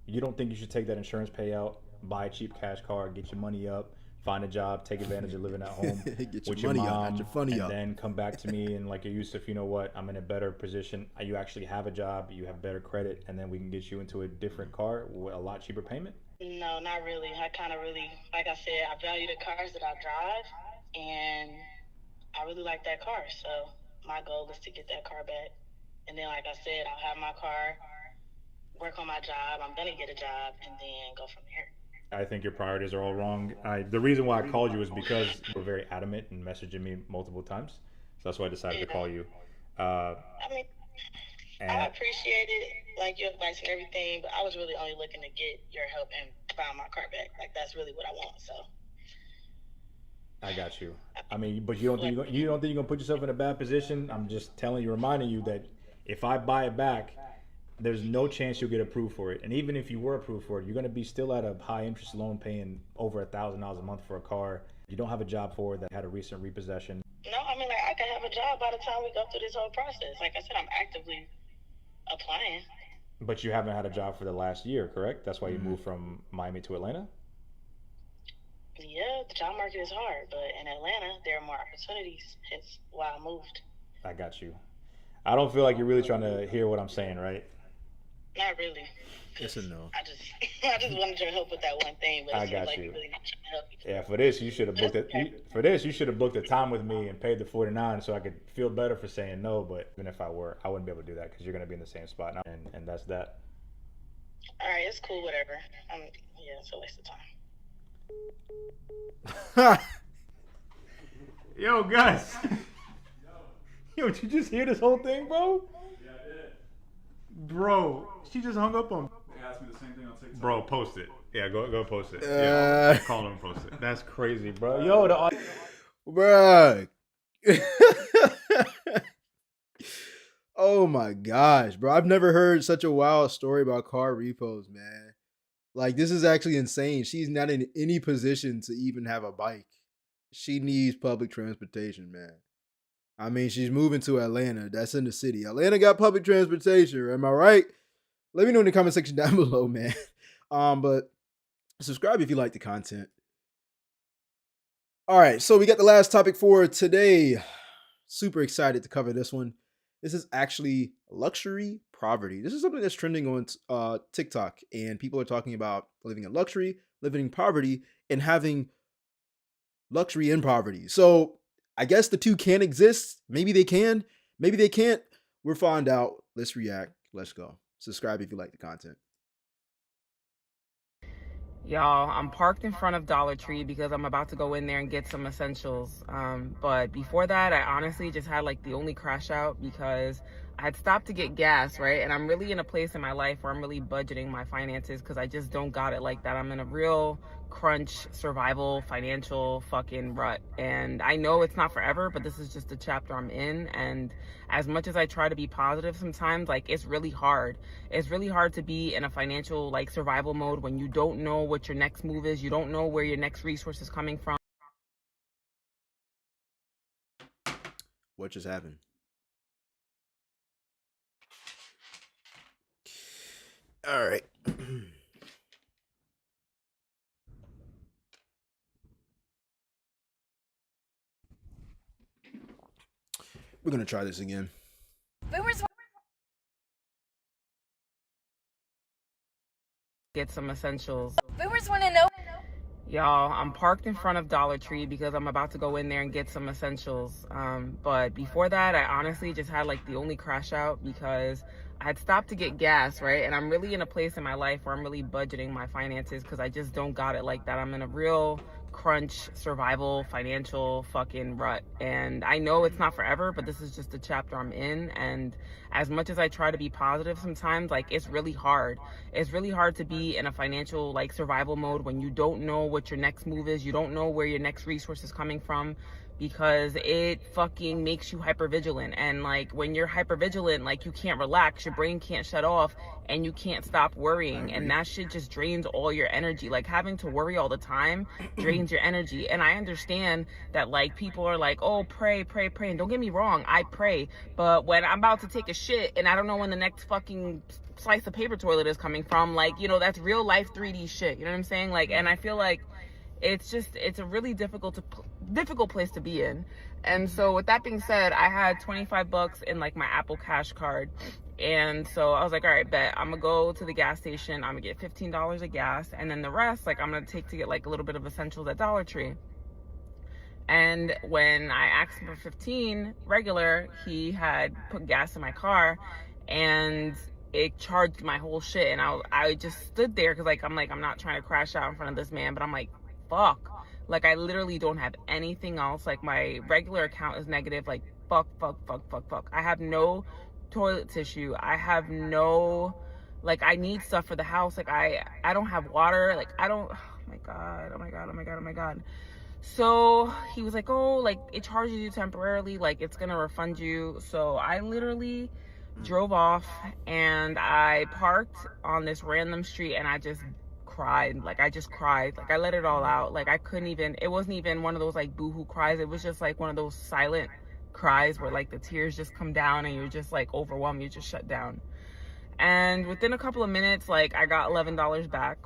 You don't think you should take that insurance payout, buy a cheap cash car, get your money up, find a job, take advantage of living at home get with your money mom, up, not your funny and up. then come back to me and like Yusuf, you know what? I'm in a better position. You actually have a job, you have better credit, and then we can get you into a different car with a lot cheaper payment? No, not really. I kind of really, like I said, I value the cars that I drive, and I really like that car. So my goal is to get that car back. And then, like I said, I'll have my car, work on my job. I'm going to get a job, and then go from there. I think your priorities are all wrong. The reason why I called you is because you were very adamant in messaging me multiple times. So that's why I decided to call you. I mean, I appreciate it, like your advice and everything, but I was really only looking to get your help and find my car back. Like, that's really what I want, so. I got you. I mean, but you don't think you're gonna put yourself in a bad position? I'm just reminding you that if I buy it back, there's no chance you'll get approved for it. And even if you were approved for it, you're gonna be still at a high interest loan paying over $1,000 a month for a car. You don't have a job for it that had a recent repossession. No, I mean, like, I can have a job by the time we go through this whole process. Like I said, I'm actively applying. But you haven't had a job for the last year, correct? That's why you moved from Miami to Atlanta? Yeah, the job market is hard, but in Atlanta, there are more opportunities. Hence why I moved. I got you. I don't feel like you're really trying to hear what I'm saying, right? Not really. Yes and no. I just wanted your help with that one thing, but I it seems got like you. you're really not trying to help me. Yeah, for this you should have booked it. For this you should have booked a time with me and paid the $49 so I could feel better for saying no. But even if I were, I wouldn't be able to do that because you're gonna be in the same spot now, and that's that. All right, it's cool, whatever. Yeah, it's a waste of time. Yo, Gus. Yo, did you just hear this whole thing, bro? Yeah, I did. Bro, she just hung up on me. asked me the same thing on TikTok. Bro, post it. Yeah, go post it. Yeah, call him and post it. That's crazy, bro. Yo, Bruh. Oh my gosh, bro. I've never heard such a wild story about car repos, man. Like, this is actually insane. She's not in any position to even have a bike. She needs public transportation, man. I mean, she's moving to Atlanta. That's in the city. Atlanta got public transportation. Am I right? Let me know in the comment section down below, man. But subscribe if you like the content. All right, so we got the last topic for today. Super excited to cover this one. This is actually luxury poverty. This is something that's trending on TikTok, and people are talking about living in luxury, living in poverty, and having luxury in poverty. So I guess the two can exist. Maybe they can. Maybe they can't. We'll find out. Let's react. Let's go. Subscribe if you like the content. Y'all, I'm parked in front of Dollar Tree because I'm about to go in there and get some essentials. But before that, I honestly just had like the only crash out because I had stopped to get gas, right? And I'm really in a place in my life where I'm really budgeting my finances because I just don't got it like that. I'm in a real crunch, survival, financial fucking rut. And I know it's not forever, but this is just the chapter I'm in. And as much as I try to be positive sometimes, like, it's really hard. It's really hard to be in a financial, like, survival mode when you don't know what your next move is. You don't know where your next resource is coming from. What just happened? All right. We're going to try this again. Get some essentials. Boomers want to know. Y'all, I'm parked in front of Dollar Tree because I'm about to go in there and get some essentials. But before that, I honestly just had like the only crash out because I had stopped to get gas, right? And I'm really in a place in my life where I'm really budgeting my finances because I just don't got it like that. I'm in a real crunch, survival, financial fucking rut. And I know it's not forever, but this is just the chapter I'm in. And as much as I try to be positive sometimes, like, it's really hard. It's really hard to be in a financial, like, survival mode when you don't know what your next move is. You don't know where your next resource is coming from because it fucking makes you hypervigilant. And like, when you're hypervigilant, like, you can't relax, your brain can't shut off, and you can't stop worrying, and that shit just drains all your energy. Like, having to worry all the time drains your energy. And I understand that, like, people are like, oh, pray, and don't get me wrong, I pray, but when I'm about to take a shit and I don't know when the next fucking slice of paper toilet is coming from, like, you know, that's real life 3D shit, you know what I'm saying? Like, and I feel like it's a really difficult place to be in. And so with that being said, I had $25 in like my Apple Cash card. And so I was like, all right, bet, I'm gonna go to the gas station, I'm gonna get $15 of gas, and then the rest, like, I'm gonna take to get like a little bit of essentials at Dollar Tree. And when I asked him for 15 regular, he had put gas in my car and it charged my whole shit. And I just stood there because, like, I'm not trying to crash out in front of this man, but I'm like, fuck. Like, I literally don't have anything else. Like, my regular account is negative. Like, fuck. I have no toilet tissue. I have no, like, I need stuff for the house. Like, I don't have water. Like, I don't, oh my God. So he was like, oh, like, it charges you temporarily, like, it's gonna refund you. So I literally drove off and I parked on this random street and I just cried. Like, I just cried. Like, I let it all out. Like, I couldn't even, it wasn't even one of those like boohoo cries. It was just like one of those silent cries where like the tears just come down and you're just like overwhelmed. You just shut down. And within a couple of minutes, like, I got $11 back.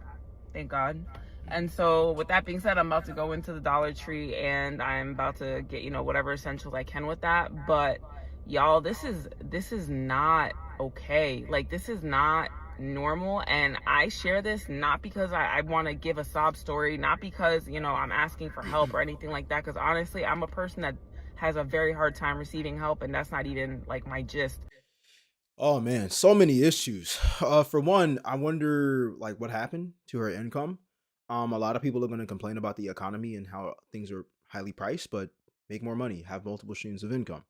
Thank God. And so with that being said, I'm about to go into the Dollar Tree and I'm about to get, you know, whatever essentials I can with that. But y'all, this is not okay. Like, this is not normal. And I share this not because I want to give a sob story, not because, you know, I'm asking for help or anything like that. Because honestly, I'm a person that has a very hard time receiving help, and that's not even like my gist. Oh man, so many issues. For one, I wonder like what happened to her income. A lot of people are going to complain about the economy and how things are highly priced, but make more money, have multiple streams of income.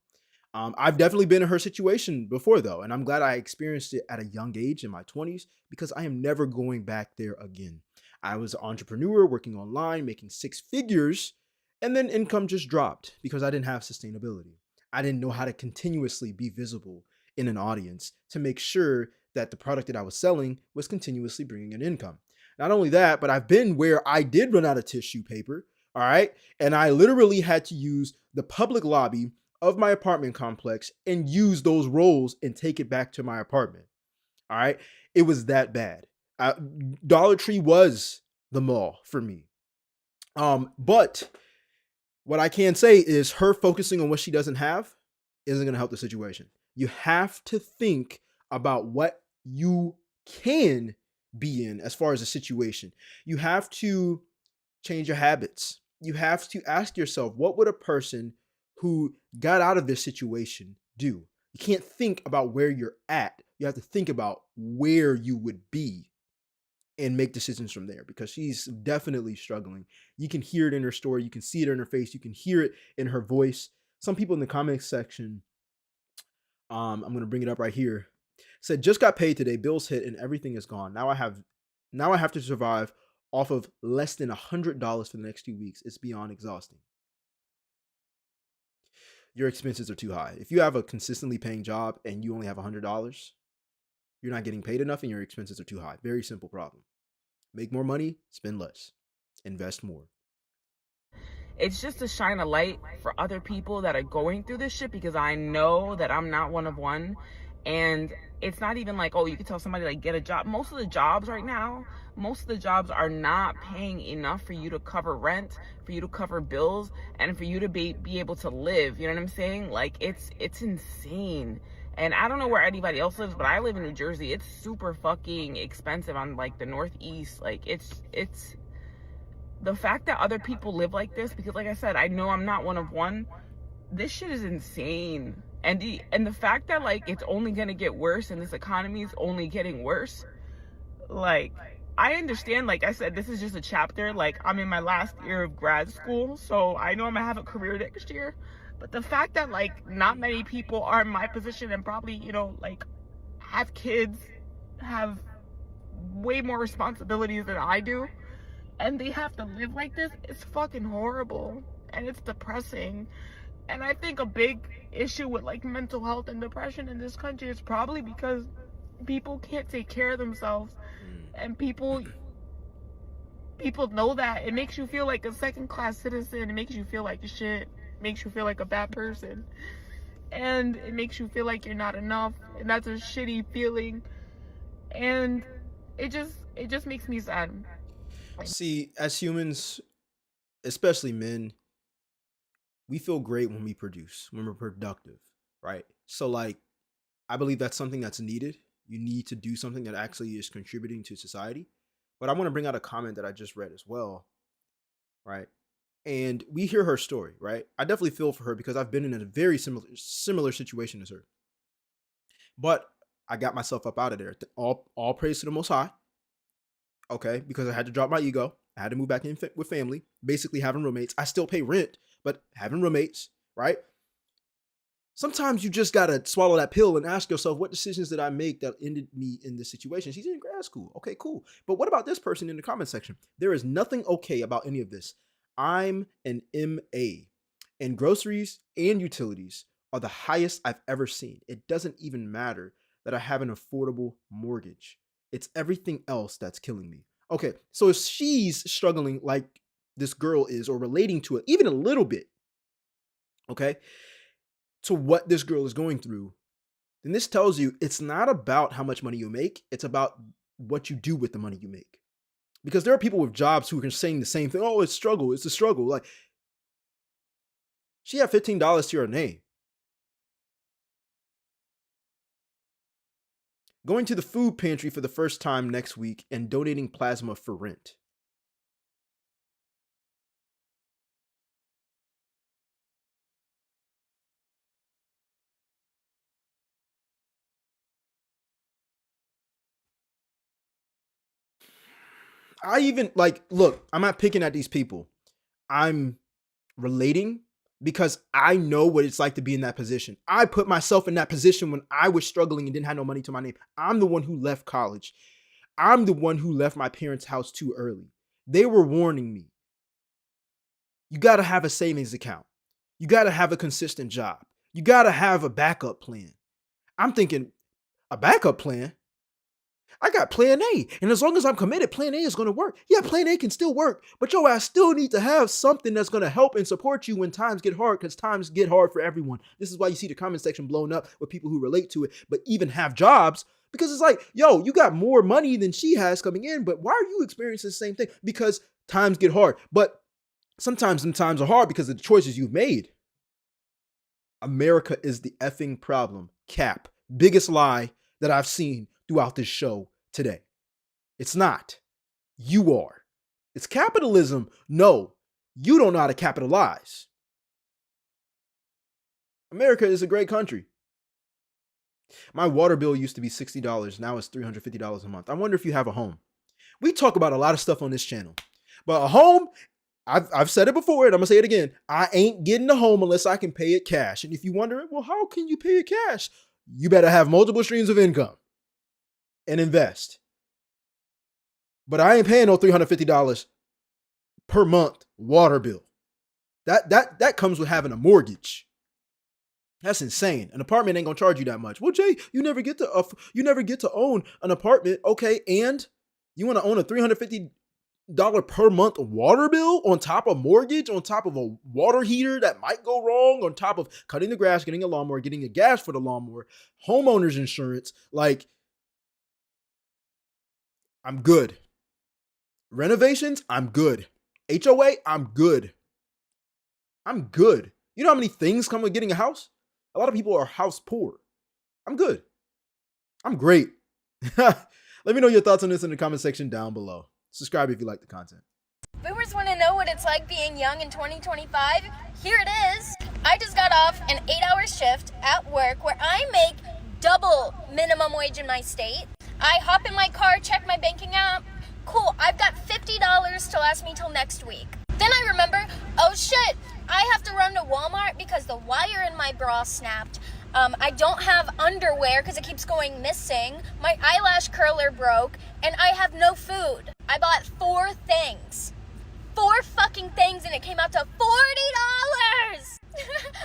I've definitely been in her situation before, though, and I'm glad I experienced it at a young age in my 20s because I am never going back there again. I was an entrepreneur working online, making six figures, and then income just dropped because I didn't have sustainability. I didn't know how to continuously be visible in an audience to make sure that the product that I was selling was continuously bringing in income. Not only that, but I've been where I did run out of tissue paper, all right? And I literally had to use the public lobby of my apartment complex and use those rolls and take it back to my apartment. All right. It was that bad. Dollar Tree was the mall for me. But what I can say is her focusing on what she doesn't have isn't going to help the situation. You have to think about what you can be in as far as a situation. You have to change your habits. You have to ask yourself, what would a person who got out of this situation do? You can't think about where you're at. You have to think about where you would be and make decisions from there because she's definitely struggling. You can hear it in her story. You can see it in her face. You can hear it in her voice. Some people in the comments section, I'm going to bring it up right here, said, just got paid today. Bills hit and everything is gone. Now I have to survive off of less than $100 for the next 2 weeks. It's beyond exhausting. Your expenses are too high. If you have a consistently paying job and you only have $100, you're not getting paid enough and your expenses are too high. Very simple problem. Make more money, spend less, invest more. It's just to shine a light for other people that are going through this shit because I know that I'm not one of one. And it's not even like, oh, you can tell somebody like get a job. Most of the jobs right now, most of the jobs are not paying enough for you to cover rent, for you to cover bills, and for you to be able to live. You know what I'm saying? Like it's insane. And I don't know where anybody else lives, but I live in New Jersey. It's super fucking expensive on like the Northeast. Like it's the fact that other people live like this, because like I said, I know I'm not one of one. This shit is insane. And the fact that like it's only gonna get worse and this economy is only getting worse. Like, I understand, like I said, this is just a chapter. Like, I'm in my last year of grad school, so I know I'm gonna have a career next year. But the fact that like not many people are in my position and probably, you know, like have kids, have way more responsibilities than I do, and they have to live like this, it's fucking horrible. And it's depressing. And I think a big issue with like mental health and depression in this country is probably because people can't take care of themselves. And people know that. It makes you feel like a second class citizen. It makes you feel like shit. It makes you feel like a bad person. And it makes you feel like you're not enough. And that's a shitty feeling. And it just makes me sad. See, as humans, especially men, we feel great when we produce, when we're productive, right? So like, I believe that's something that's needed. You need to do something that actually is contributing to society. But I want to bring out a comment that I just read as well, right? And we hear her story, right? I definitely feel for her because I've been in a very similar situation as her. But I got myself up out of there. All praise to the Most High, okay? Because I had to drop my ego. I had to move back in with family, basically having roommates. I still pay rent, but having roommates, right? Sometimes you just gotta swallow that pill and ask yourself, what decisions did I make that ended me in this situation? She's in grad school. Okay, cool. But what about this person in the comment section? There is nothing okay about any of this. I'm an MA, and groceries and utilities are the highest I've ever seen. It doesn't even matter that I have an affordable mortgage. It's everything else that's killing me. Okay, so if she's struggling like this girl is or relating to it even a little bit, okay, to what this girl is going through, then this tells you it's not about how much money you make. It's about what you do with the money you make. Because there are people with jobs who are saying the same thing. Oh, it's struggle. It's a struggle. Like, she had $15 to her name. Going to the food pantry for the first time next week and donating plasma for rent. I even, like, look, I'm not picking at these people. I'm relating because I know what it's like to be in that position. I put myself in that position when I was struggling and didn't have no money to my name. I'm the one who left college. I'm the one who left my parents' house too early. They were warning me. You got to have a savings account. You got to have a consistent job. You got to have a backup plan. I'm thinking, a backup plan? I got plan A. And as long as I'm committed, plan A is going to work. Yeah, plan A can still work. But I still need to have something that's going to help and support you when times get hard, because times get hard for everyone. This is why you see the comment section blown up with people who relate to it, but even have jobs. Because it's like, yo, you got more money than she has coming in, but why are you experiencing the same thing? Because times get hard. But sometimes them times are hard because of the choices you've made. America is the effing problem. Cap. Biggest lie that I've seen throughout this show today. It's not. You are. It's capitalism. No, you don't know how to capitalize. America is a great country. My water bill used to be $60. Now it's $350 a month. I wonder if you have a home. We talk about a lot of stuff on this channel, but a home, I've said it before and I'm going to say it again. I ain't getting a home unless I can pay it cash. And if you're wondering, well, how can you pay it cash? You better have multiple streams of income and invest. But I ain't paying no $350 per month water bill. That comes with having a mortgage. That's insane. An apartment ain't gonna charge you that much. Well, Jay, you never get to own an apartment. Okay, and you want to own a $350 per month water bill on top of mortgage, on top of a water heater that might go wrong, on top of cutting the grass, getting a lawnmower, getting a gas for the lawnmower, homeowner's insurance. Like, I'm good. Renovations, I'm good. HOA, I'm good. I'm good. You know how many things come with getting a house? A lot of people are house poor. I'm good. I'm great. Let me know your thoughts on this in the comment section down below. Subscribe if you like the content. Boomers want to know what it's like being young in 2025? Here it is. I just got off an 8-hour shift at work where I make double minimum wage in my state. I hop in my car, check my banking app. Cool, I've got $50 to last me till next week. Then I remember, oh shit, I have to run to Walmart because the wire in my bra snapped. I don't have underwear because it keeps going missing. My eyelash curler broke, and I have no food. I bought 4 things. 4 fucking things, and it came out to $40!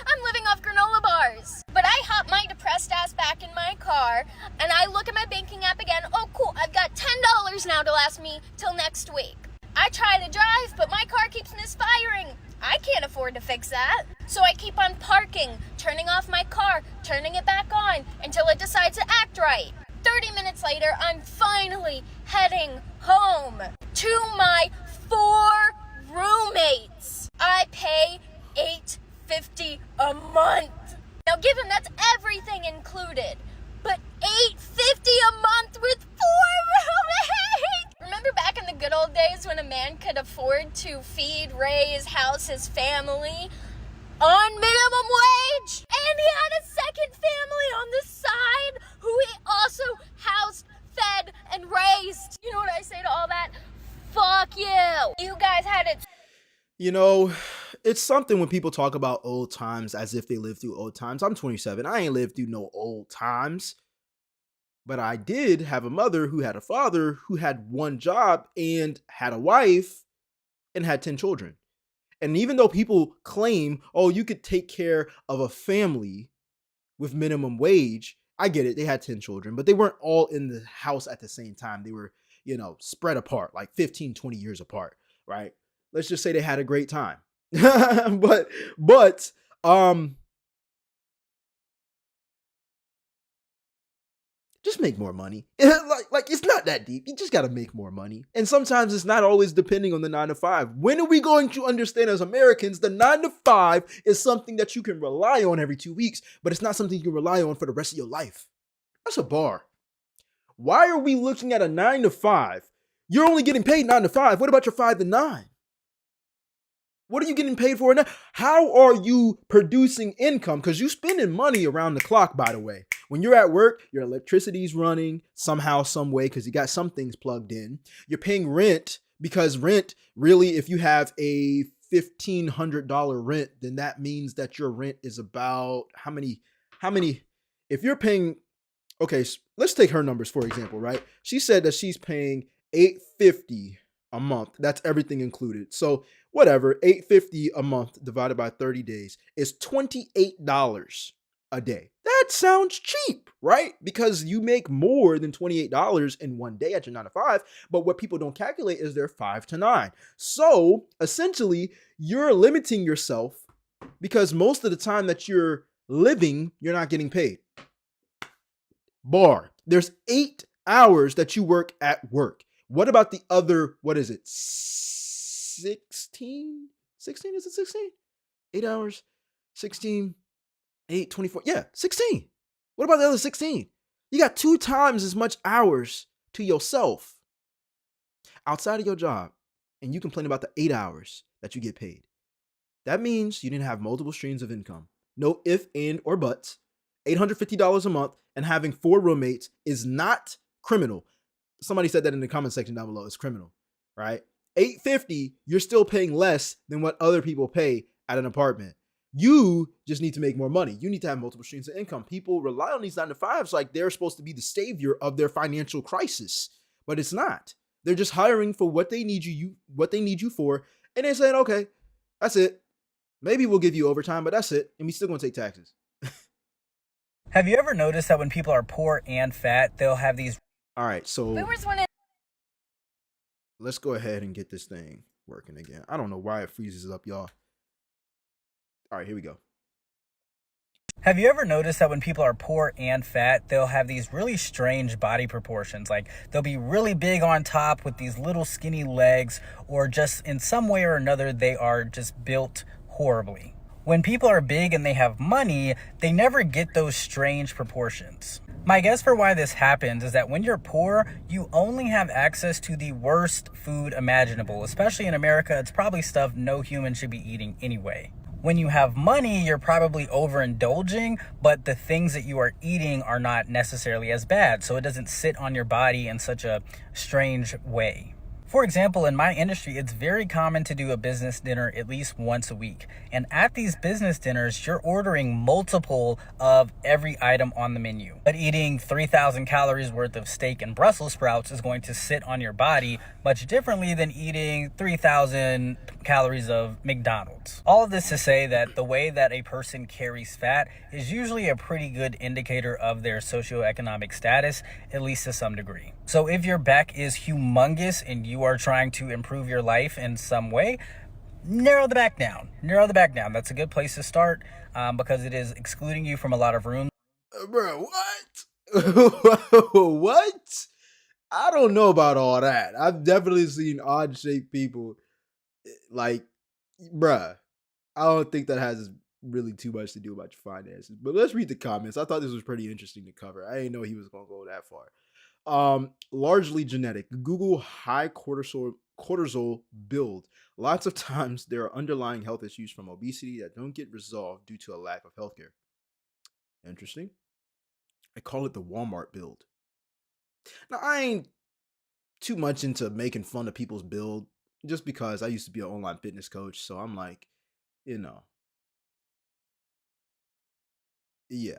I'm living off granola bars. But I hop my depressed ass back in my car, and I look at my banking app again. Oh, cool, I've got $10 now to last me till next week. I try to drive, but my car keeps misfiring. I can't afford to fix that. So I keep on parking, turning off my car, turning it back on until it decides to act right. 30 minutes later, I'm finally heading home to my 4 roommates. I pay $8.50 a month. Now give them that's everything included, but $8.50 a month with 4 roommates. Remember back in the good old days when a man could afford to feed, raise, house his family on minimum wage? And he had a second family on the side who he also housed, fed, and raised. You know what I say to all that? Fuck you. You guys had it. You know, it's something when people talk about old times as if they lived through old times. I'm 27. I ain't lived through no old times. But I did have a mother who had a father who had one job and had a wife and had 10 children. And even though people claim, oh, you could take care of a family with minimum wage, I get it. They had 10 children, but they weren't all in the house at the same time. They were, spread apart, like 15, 20 years apart, right? Let's just say they had a great time. but just make more money. like it's not that deep. You just got to make more money. And sometimes it's not always depending on the 9 to 5. When are we going to understand as Americans, the 9 to 5 is something that you can rely on every 2 weeks, but it's not something you can rely on for the rest of your life. That's a bar. Why are we looking at a 9 to 5? You're only getting paid 9 to 5. What about your 5 to 9? What are you getting paid for now? How are you producing income? Because you're spending money around the clock, by the way. When you're at work, your electricity's running somehow, some way, because you got some things plugged in. You're paying rent because rent, really, if you have a $1,500 rent, then that means that your rent is about how many, if you're paying, okay, let's take her numbers for example, right? She said that she's paying $850 a month. That's everything included. So whatever, $850 a month divided by 30 days is $28 a day. That sounds cheap, right? Because you make more than $28 in one day at your 9 to 5, but what people don't calculate is their 5 to 9. So essentially, you're limiting yourself because most of the time that you're living, you're not getting paid. Bar. There's 8 hours that you work at work. What about the other, what is it? 16? 16? Is it 16? 8 hours? 16? 8, 24. Yeah, 16. What about the other 16? You got 2 times as much hours to yourself outside of your job, and you complain about the 8 hours that you get paid. That means you didn't have multiple streams of income. No if, and, or buts. $850 a month and having 4 roommates is not criminal. Somebody said that in the comment section down below. It's criminal, right? $850, you're still paying less than what other people pay at an apartment. You just need to make more money. You need to have multiple streams of income. People rely on these 9 to 5s like they're supposed to be the savior of their financial crisis, but it's not. They're just hiring for what they need you for, and they're saying, okay, that's it. Maybe we'll give you overtime, but that's it, and we still gonna take taxes. Have you ever noticed that when people are poor and fat, they'll have these... All right, so Boomers want to. let's go ahead and get this thing working again. I don't know why it freezes up, y'all. All right, here we go. Have you ever noticed that when people are poor and fat, they'll have these really strange body proportions? Like they'll be really big on top with these little skinny legs, or just in some way or another, they are just built horribly. When people are big and they have money, they never get those strange proportions. My guess for why this happens is that when you're poor, you only have access to the worst food imaginable. Especially in America, it's probably stuff no human should be eating anyway. When you have money, you're probably overindulging, but the things that you are eating are not necessarily as bad, so it doesn't sit on your body in such a strange way. For example, in my industry, it's very common to do a business dinner at least once a week. And at these business dinners, you're ordering multiple of every item on the menu. But eating 3,000 calories worth of steak and Brussels sprouts is going to sit on your body much differently than eating 3,000 calories of McDonald's. All of this to say that the way that a person carries fat is usually a pretty good indicator of their socioeconomic status, at least to some degree. So if your back is humongous and you are trying to improve your life in some way, narrow the back down. Narrow the back down. That's a good place to start because it is excluding you from a lot of room. Bro, what? What? I don't know about all that. I've definitely seen odd-shaped people. Like, bruh, I don't think that has really too much to do about your finances. But let's read the comments. I thought this was pretty interesting to cover. I didn't know he was going to go that far. Largely genetic. Google high cortisol build. Lots of times there are underlying health issues from obesity that don't get resolved due to a lack of healthcare. Interesting. I call it the Walmart build. Now, I ain't too much into making fun of people's build just because I used to be an online fitness coach. So I'm like, yeah.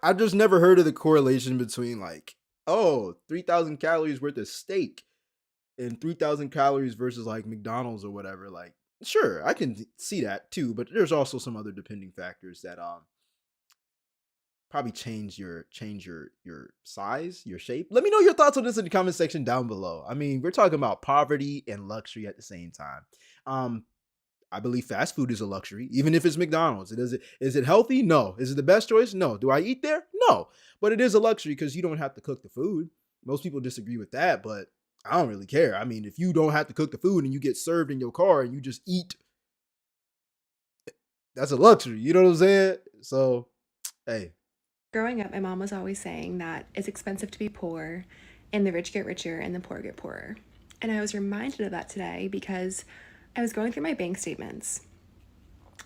I've just never heard of the correlation between like, 3,000 calories worth of steak and 3,000 calories versus like McDonald's or whatever. Like, sure, I can see that too, but there's also some other depending factors that probably change your size, your shape. Let me know your thoughts on this in the comment section down below. I mean, we're talking about poverty and luxury at the same time. I believe fast food is a luxury, even if it's McDonald's. Is it healthy? No. Is it the best choice? No. Do I eat there? No. But it is a luxury because you don't have to cook the food. Most people disagree with that, but I don't really care. I mean, if you don't have to cook the food and you get served in your car and you just eat, that's a luxury. You know what I'm saying? So, hey. Growing up, my mom was always saying that it's expensive to be poor, and the rich get richer and the poor get poorer. And I was reminded of that today because I was going through my bank statements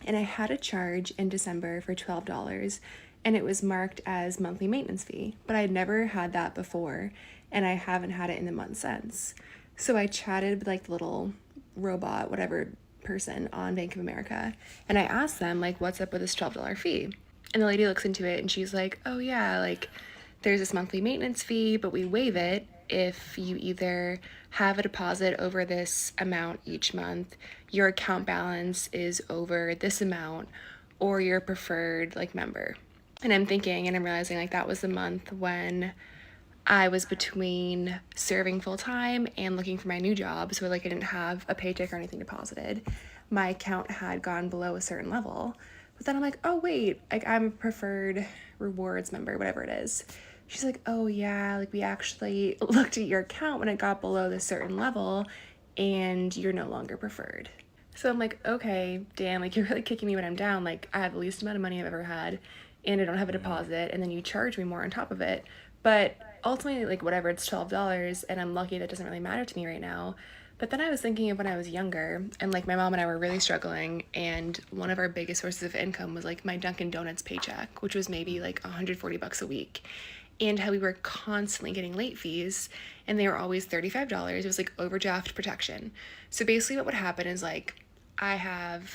and I had a charge in December for $12 and it was marked as monthly maintenance fee, but I'd never had that before and I haven't had it in the month since. So I chatted with like the little robot, whatever person on Bank of America, and I asked them, like, what's up with this $12 fee? And the lady looks into it and she's like, oh yeah, like, there's this monthly maintenance fee, but we waive it if you either have a deposit over this amount each month, your account balance is over this amount, or you're a preferred, like, member. And I'm thinking, and I'm realizing, like, that was the month when I was between serving full time and looking for my new job. So, like, I didn't have a paycheck or anything deposited. My account had gone below a certain level. But then I'm like, oh, wait, like, I'm a preferred rewards member, whatever it is. She's like, oh, yeah, like, we actually looked at your account when it got below this certain level and you're no longer preferred. So I'm like, okay, damn, like, you're really kicking me when I'm down. Like, I have the least amount of money I've ever had and I don't have a deposit, and then you charge me more on top of it. But ultimately, like, whatever, it's $12, and I'm lucky that doesn't really matter to me right now. But then I was thinking of when I was younger, and, like, my mom and I were really struggling, and one of our biggest sources of income was, like, my Dunkin' Donuts paycheck, which was maybe like $140 a week, and how we were constantly getting late fees, and they were always $35. It was like overdraft protection. So basically what would happen is, like, I have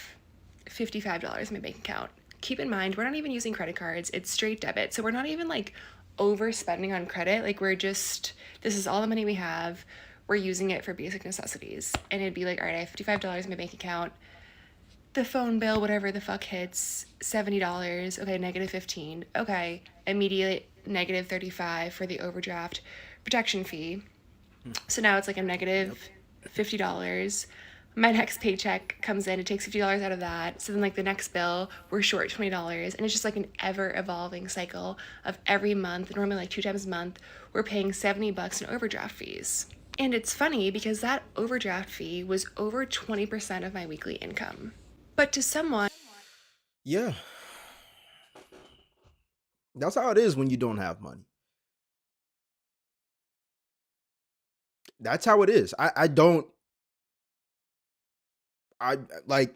$55 in my bank account. Keep in mind, we're not even using credit cards. It's straight debit. So we're not even, like, overspending on credit. Like, we're just, this is all the money we have. We're using it for basic necessities. And it'd be like, all right, I have $55 in my bank account. The phone bill, whatever the fuck hits, $70. Okay, negative 15. Okay, immediate negative 35 for the overdraft protection fee. So now it's like a negative $50. My next paycheck comes in, it takes $50 out of that. So then, like, the next bill, we're short $20. And it's just like an ever evolving cycle of every month, normally like 2 times a month, we're paying $70 in overdraft fees. And it's funny because that overdraft fee was over 20% of my weekly income. But to someone, Yeah. That's how it is when you don't have money. That's how it is. I like,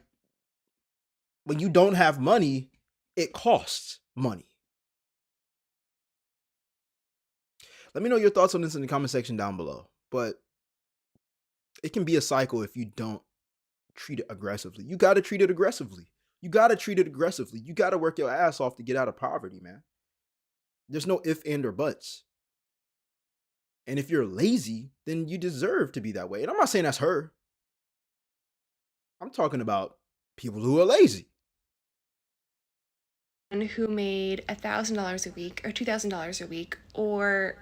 when you don't have money, it costs money. Let me know your thoughts on this in the comment section down below. But it can be a cycle if you don't treat it aggressively. You got to treat it aggressively. You got to treat it aggressively. You got to work your ass off to get out of poverty, man. There's no if, and, or buts. And if you're lazy, then you deserve to be that way. And I'm not saying that's her. I'm talking about people who are lazy. who made $1,000 a week or $2,000 a week or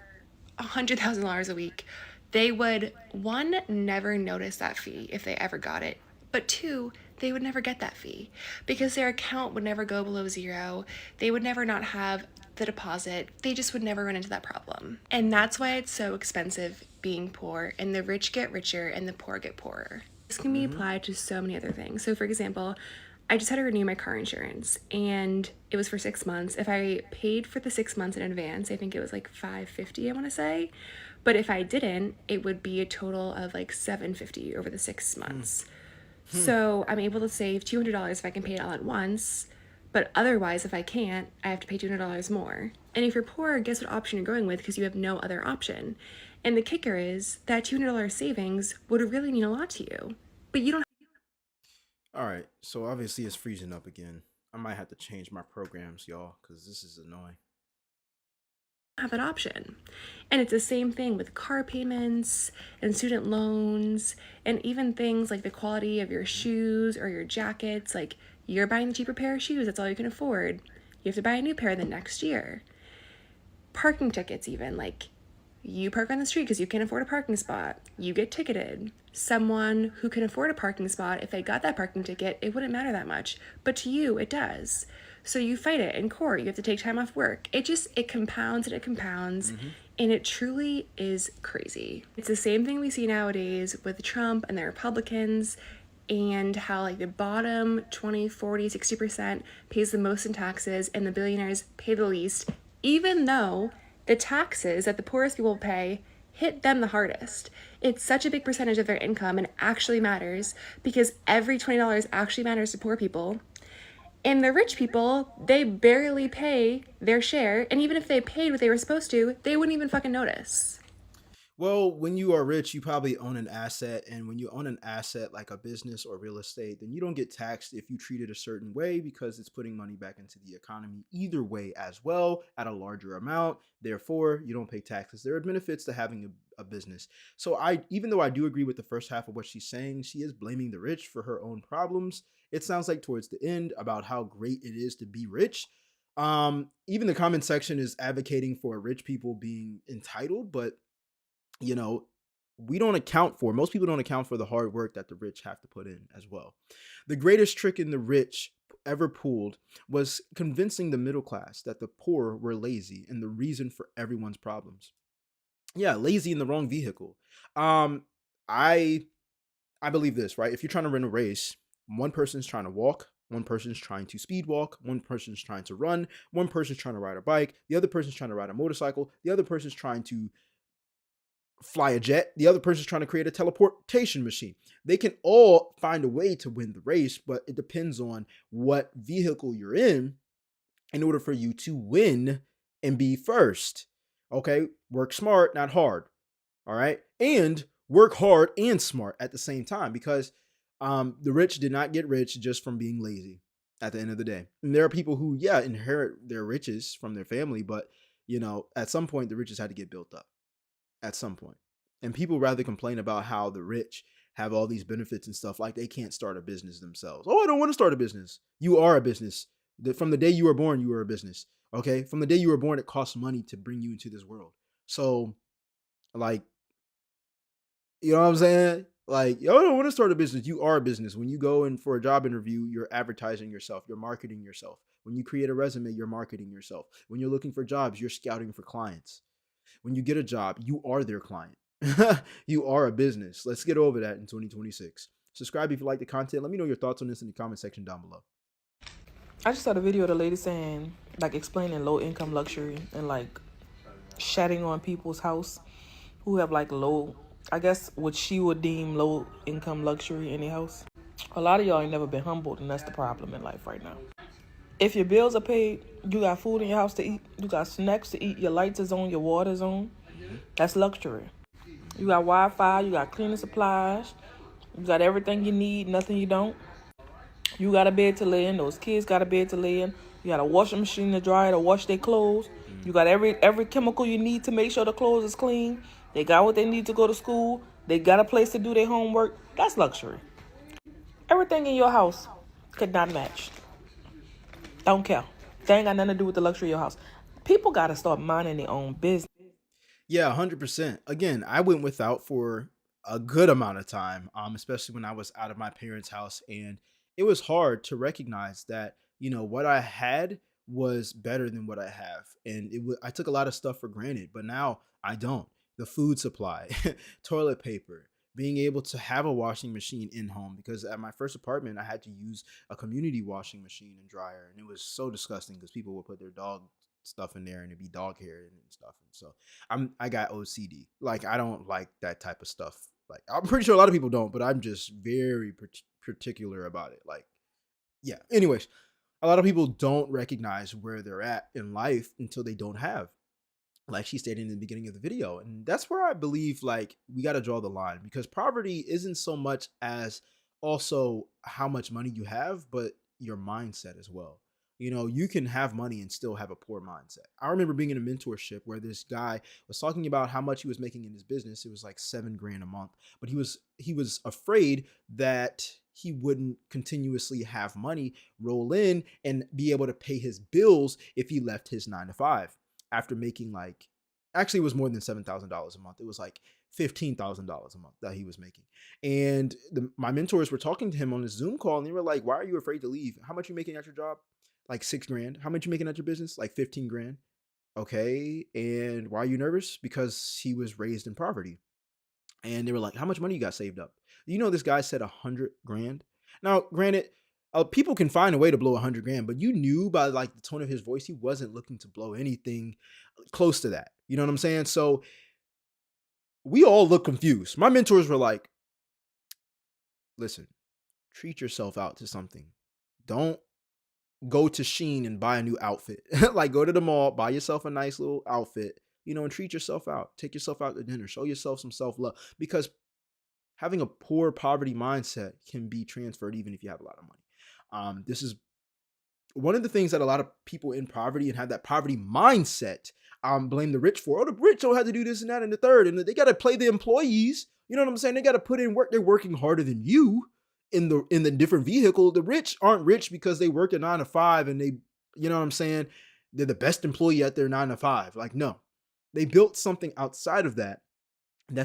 $100,000 a week, they would, one, never notice that fee if they ever got it, but two, they would never get that fee because their account would never go below zero. They would never not have the deposit. They just would never run into that problem. And that's why it's so expensive being poor, and the rich get richer and the poor get poorer. This can be applied to so many other things. So for example, I just had to renew my car insurance and it was for 6 months. If I paid for the 6 months in advance, I think it was like $550, I want to say. But if I didn't, it would be a total of like $750 over the 6 months. So I'm able to save $200 if I can pay it all at once, but otherwise, if I can't, I have to pay $200 more. And if you're poor, guess what option you're going with because you have no other option. And the kicker is that $200 savings would really mean a lot to you, but you don't. All right, so obviously it's freezing up again. I might have to change my programs, y'all, because this is annoying. Have that option. And it's the same thing with car payments and student loans and even things like the quality of your shoes or your jackets. Like, you're buying the cheaper pair of shoes, that's all you can afford. You have to buy a new pair the next year. Parking tickets, even, like, you park on the street because you can't afford a parking spot, you get ticketed. Someone who can afford a parking spot, if they got that parking ticket, it wouldn't matter that much, but to you it does. So you fight it in court, you have to take time off work. It compounds and it compounds, and it truly is crazy. It's the same thing we see nowadays with Trump and the Republicans, and how, like, the bottom 20, 40, 60% pays the most in taxes and the billionaires pay the least, even though the taxes that the poorest people pay hit them the hardest. It's such a big percentage of their income and actually matters because every $20 actually matters to poor people. And the rich people, they barely pay their share, and even if they paid what they were supposed to, they wouldn't even fucking notice. Well, when you are rich, you probably own an asset. And when you own an asset like a business or real estate, then you don't get taxed if you treat it a certain way because it's putting money back into the economy either way as well at a larger amount. Therefore, you don't pay taxes. There are benefits to having a business. So even though I do agree with the first half of what she's saying, she is blaming the rich for her own problems. It sounds like towards the end about how great it is to be rich. Even the comment section is advocating for rich people being entitled, but you know, we don't account for, most people don't account for the hard work that the rich have to put in as well. The greatest trick in the rich ever pulled was convincing the middle class that the poor were lazy and the reason for everyone's problems. Yeah, lazy in the wrong vehicle. Um, I I believe this, right? If you're trying to run a race, one person's trying to walk, one person's trying to speed walk, one person's trying to run, one person's trying to ride a bike, the other person's trying to ride a motorcycle, the other person's trying to fly a jet, the other person's trying to create a teleportation machine. They can all find a way to win the race, but it depends on what vehicle you're in order for you to win and be first. Okay? Work smart, not hard. All right? And work hard and smart at the same time because the rich did not get rich just from being lazy at the end of the day. And there are people who, yeah, inherit their riches from their family, but, at some point, the riches had to get built up at some point. And people rather complain about how the rich have all these benefits and stuff like they can't start a business themselves. Oh, I don't want to start a business. You are a business. From the day you were born, you were a business. Okay? From the day you were born, it costs money to bring you into this world. So, like, you know what I'm saying? Like, yo, I don't want to start a business. You are a business. When you go in for a job interview, you're advertising yourself, you're marketing yourself. When you create a resume, you're marketing yourself. When you're looking for jobs, you're scouting for clients. When you get a job, you are their client. You are a business. Let's get over that in 2026. Subscribe if you like the content. Let me know your thoughts on this in the comment section down below. I just saw the video of the lady saying, like, explaining low income luxury and like shatting on people's house who have like low, I guess what she would deem low income luxury in their house. A lot of y'all ain't never been humbled, and that's the problem in life right now. If your bills are paid, you got food in your house to eat, you got snacks to eat, your lights is on, your water's on, that's luxury. You got Wi-Fi, you got cleaning supplies, you got everything you need, nothing you don't. You got a bed to lay in, those kids got a bed to lay in, you got a washing machine to dry to wash their clothes, you got every chemical you need to make sure the clothes is clean, they got what they need to go to school, they got a place to do their homework, that's luxury. Everything in your house could not match. Don't care. They ain't got nothing to do with the luxury of your house. People got to start minding their own business. Yeah, 100%. Again, I went without for a good amount of time, especially when I was out of my parents' house. And it was hard to recognize that, what I had was better than what I have. And I took a lot of stuff for granted, but now I don't. The food supply, toilet paper, being able to have a washing machine in home, because at my first apartment, I had to use a community washing machine and dryer. And it was so disgusting because people would put their dog stuff in there and it'd be dog hair and stuff. And so I got OCD. Like, I don't like that type of stuff. Like, I'm pretty sure a lot of people don't, but I'm just very particular about it. Like, yeah. Anyways, a lot of people don't recognize where they're at in life until they don't have, like she stated in the beginning of the video. And that's where I believe, like, we got to draw the line, because poverty isn't so much as also how much money you have, but your mindset as well. You can have money and still have a poor mindset. I remember being in a mentorship where this guy was talking about how much he was making in his business. It was like $7,000 a month, but he was afraid that he wouldn't continuously have money roll in and be able to pay his bills if he left his 9 to 5 after making, like, actually it was more than $7,000 a month. It was like $15,000 a month that he was making. And my mentors were talking to him on this Zoom call, and they were like, why are you afraid to leave? How much are you making at your job? Like $6,000. How much you making at your business? Like 15 grand. Okay. And why are you nervous? Because he was raised in poverty. And they were like, how much money you got saved up? This guy said 100 grand. Now, granted, people can find a way to blow 100 grand, but you knew by, like, the tone of his voice, he wasn't looking to blow anything close to that. You know what I'm saying? So we all look confused. My mentors were like, listen, treat yourself out to something. Don't go to Shein and buy a new outfit. Like, go to the mall, buy yourself a nice little outfit, and treat yourself out. Take yourself out to dinner. Show yourself some self-love, because having a poor poverty mindset can be transferred even if you have a lot of money. This is one of the things that a lot of people in poverty and have that poverty mindset blame the rich for. Oh, the rich don't have to do this and that and the third, and they got to play the employees. You know what I'm saying? They got to put in work. They're working harder than you in the different vehicle. The rich aren't rich because they work a 9 to 5 and they, you know what I'm saying? They're the best employee at their 9 to 5. Like, no, they built something outside of that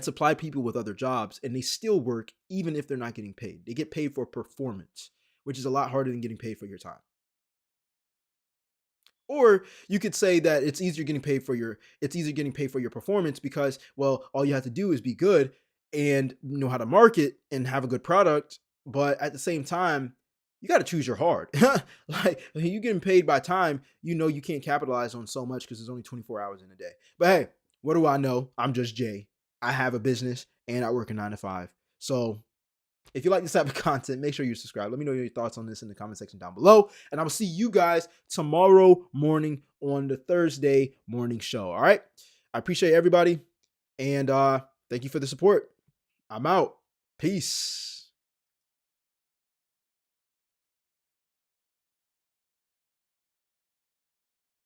supply people with other jobs, and they still work even if they're not getting paid. They get paid for performance, which is a lot harder than getting paid for your time. Or you could say that it's easier getting paid for your performance because, well, all you have to do is be good and know how to market and have a good product. But at the same time, you got to choose your hard. Like, when you're getting paid by time, you can't capitalize on so much because there's only 24 hours in a day. But hey, what do I know? I'm just Jay. I have a business and I work a 9 to 5. So if you like this type of content, make sure you subscribe. Let me know your thoughts on this in the comment section down below. And I will see you guys tomorrow morning on the Thursday morning show. All right. I appreciate everybody. And thank you for the support. I'm out. Peace.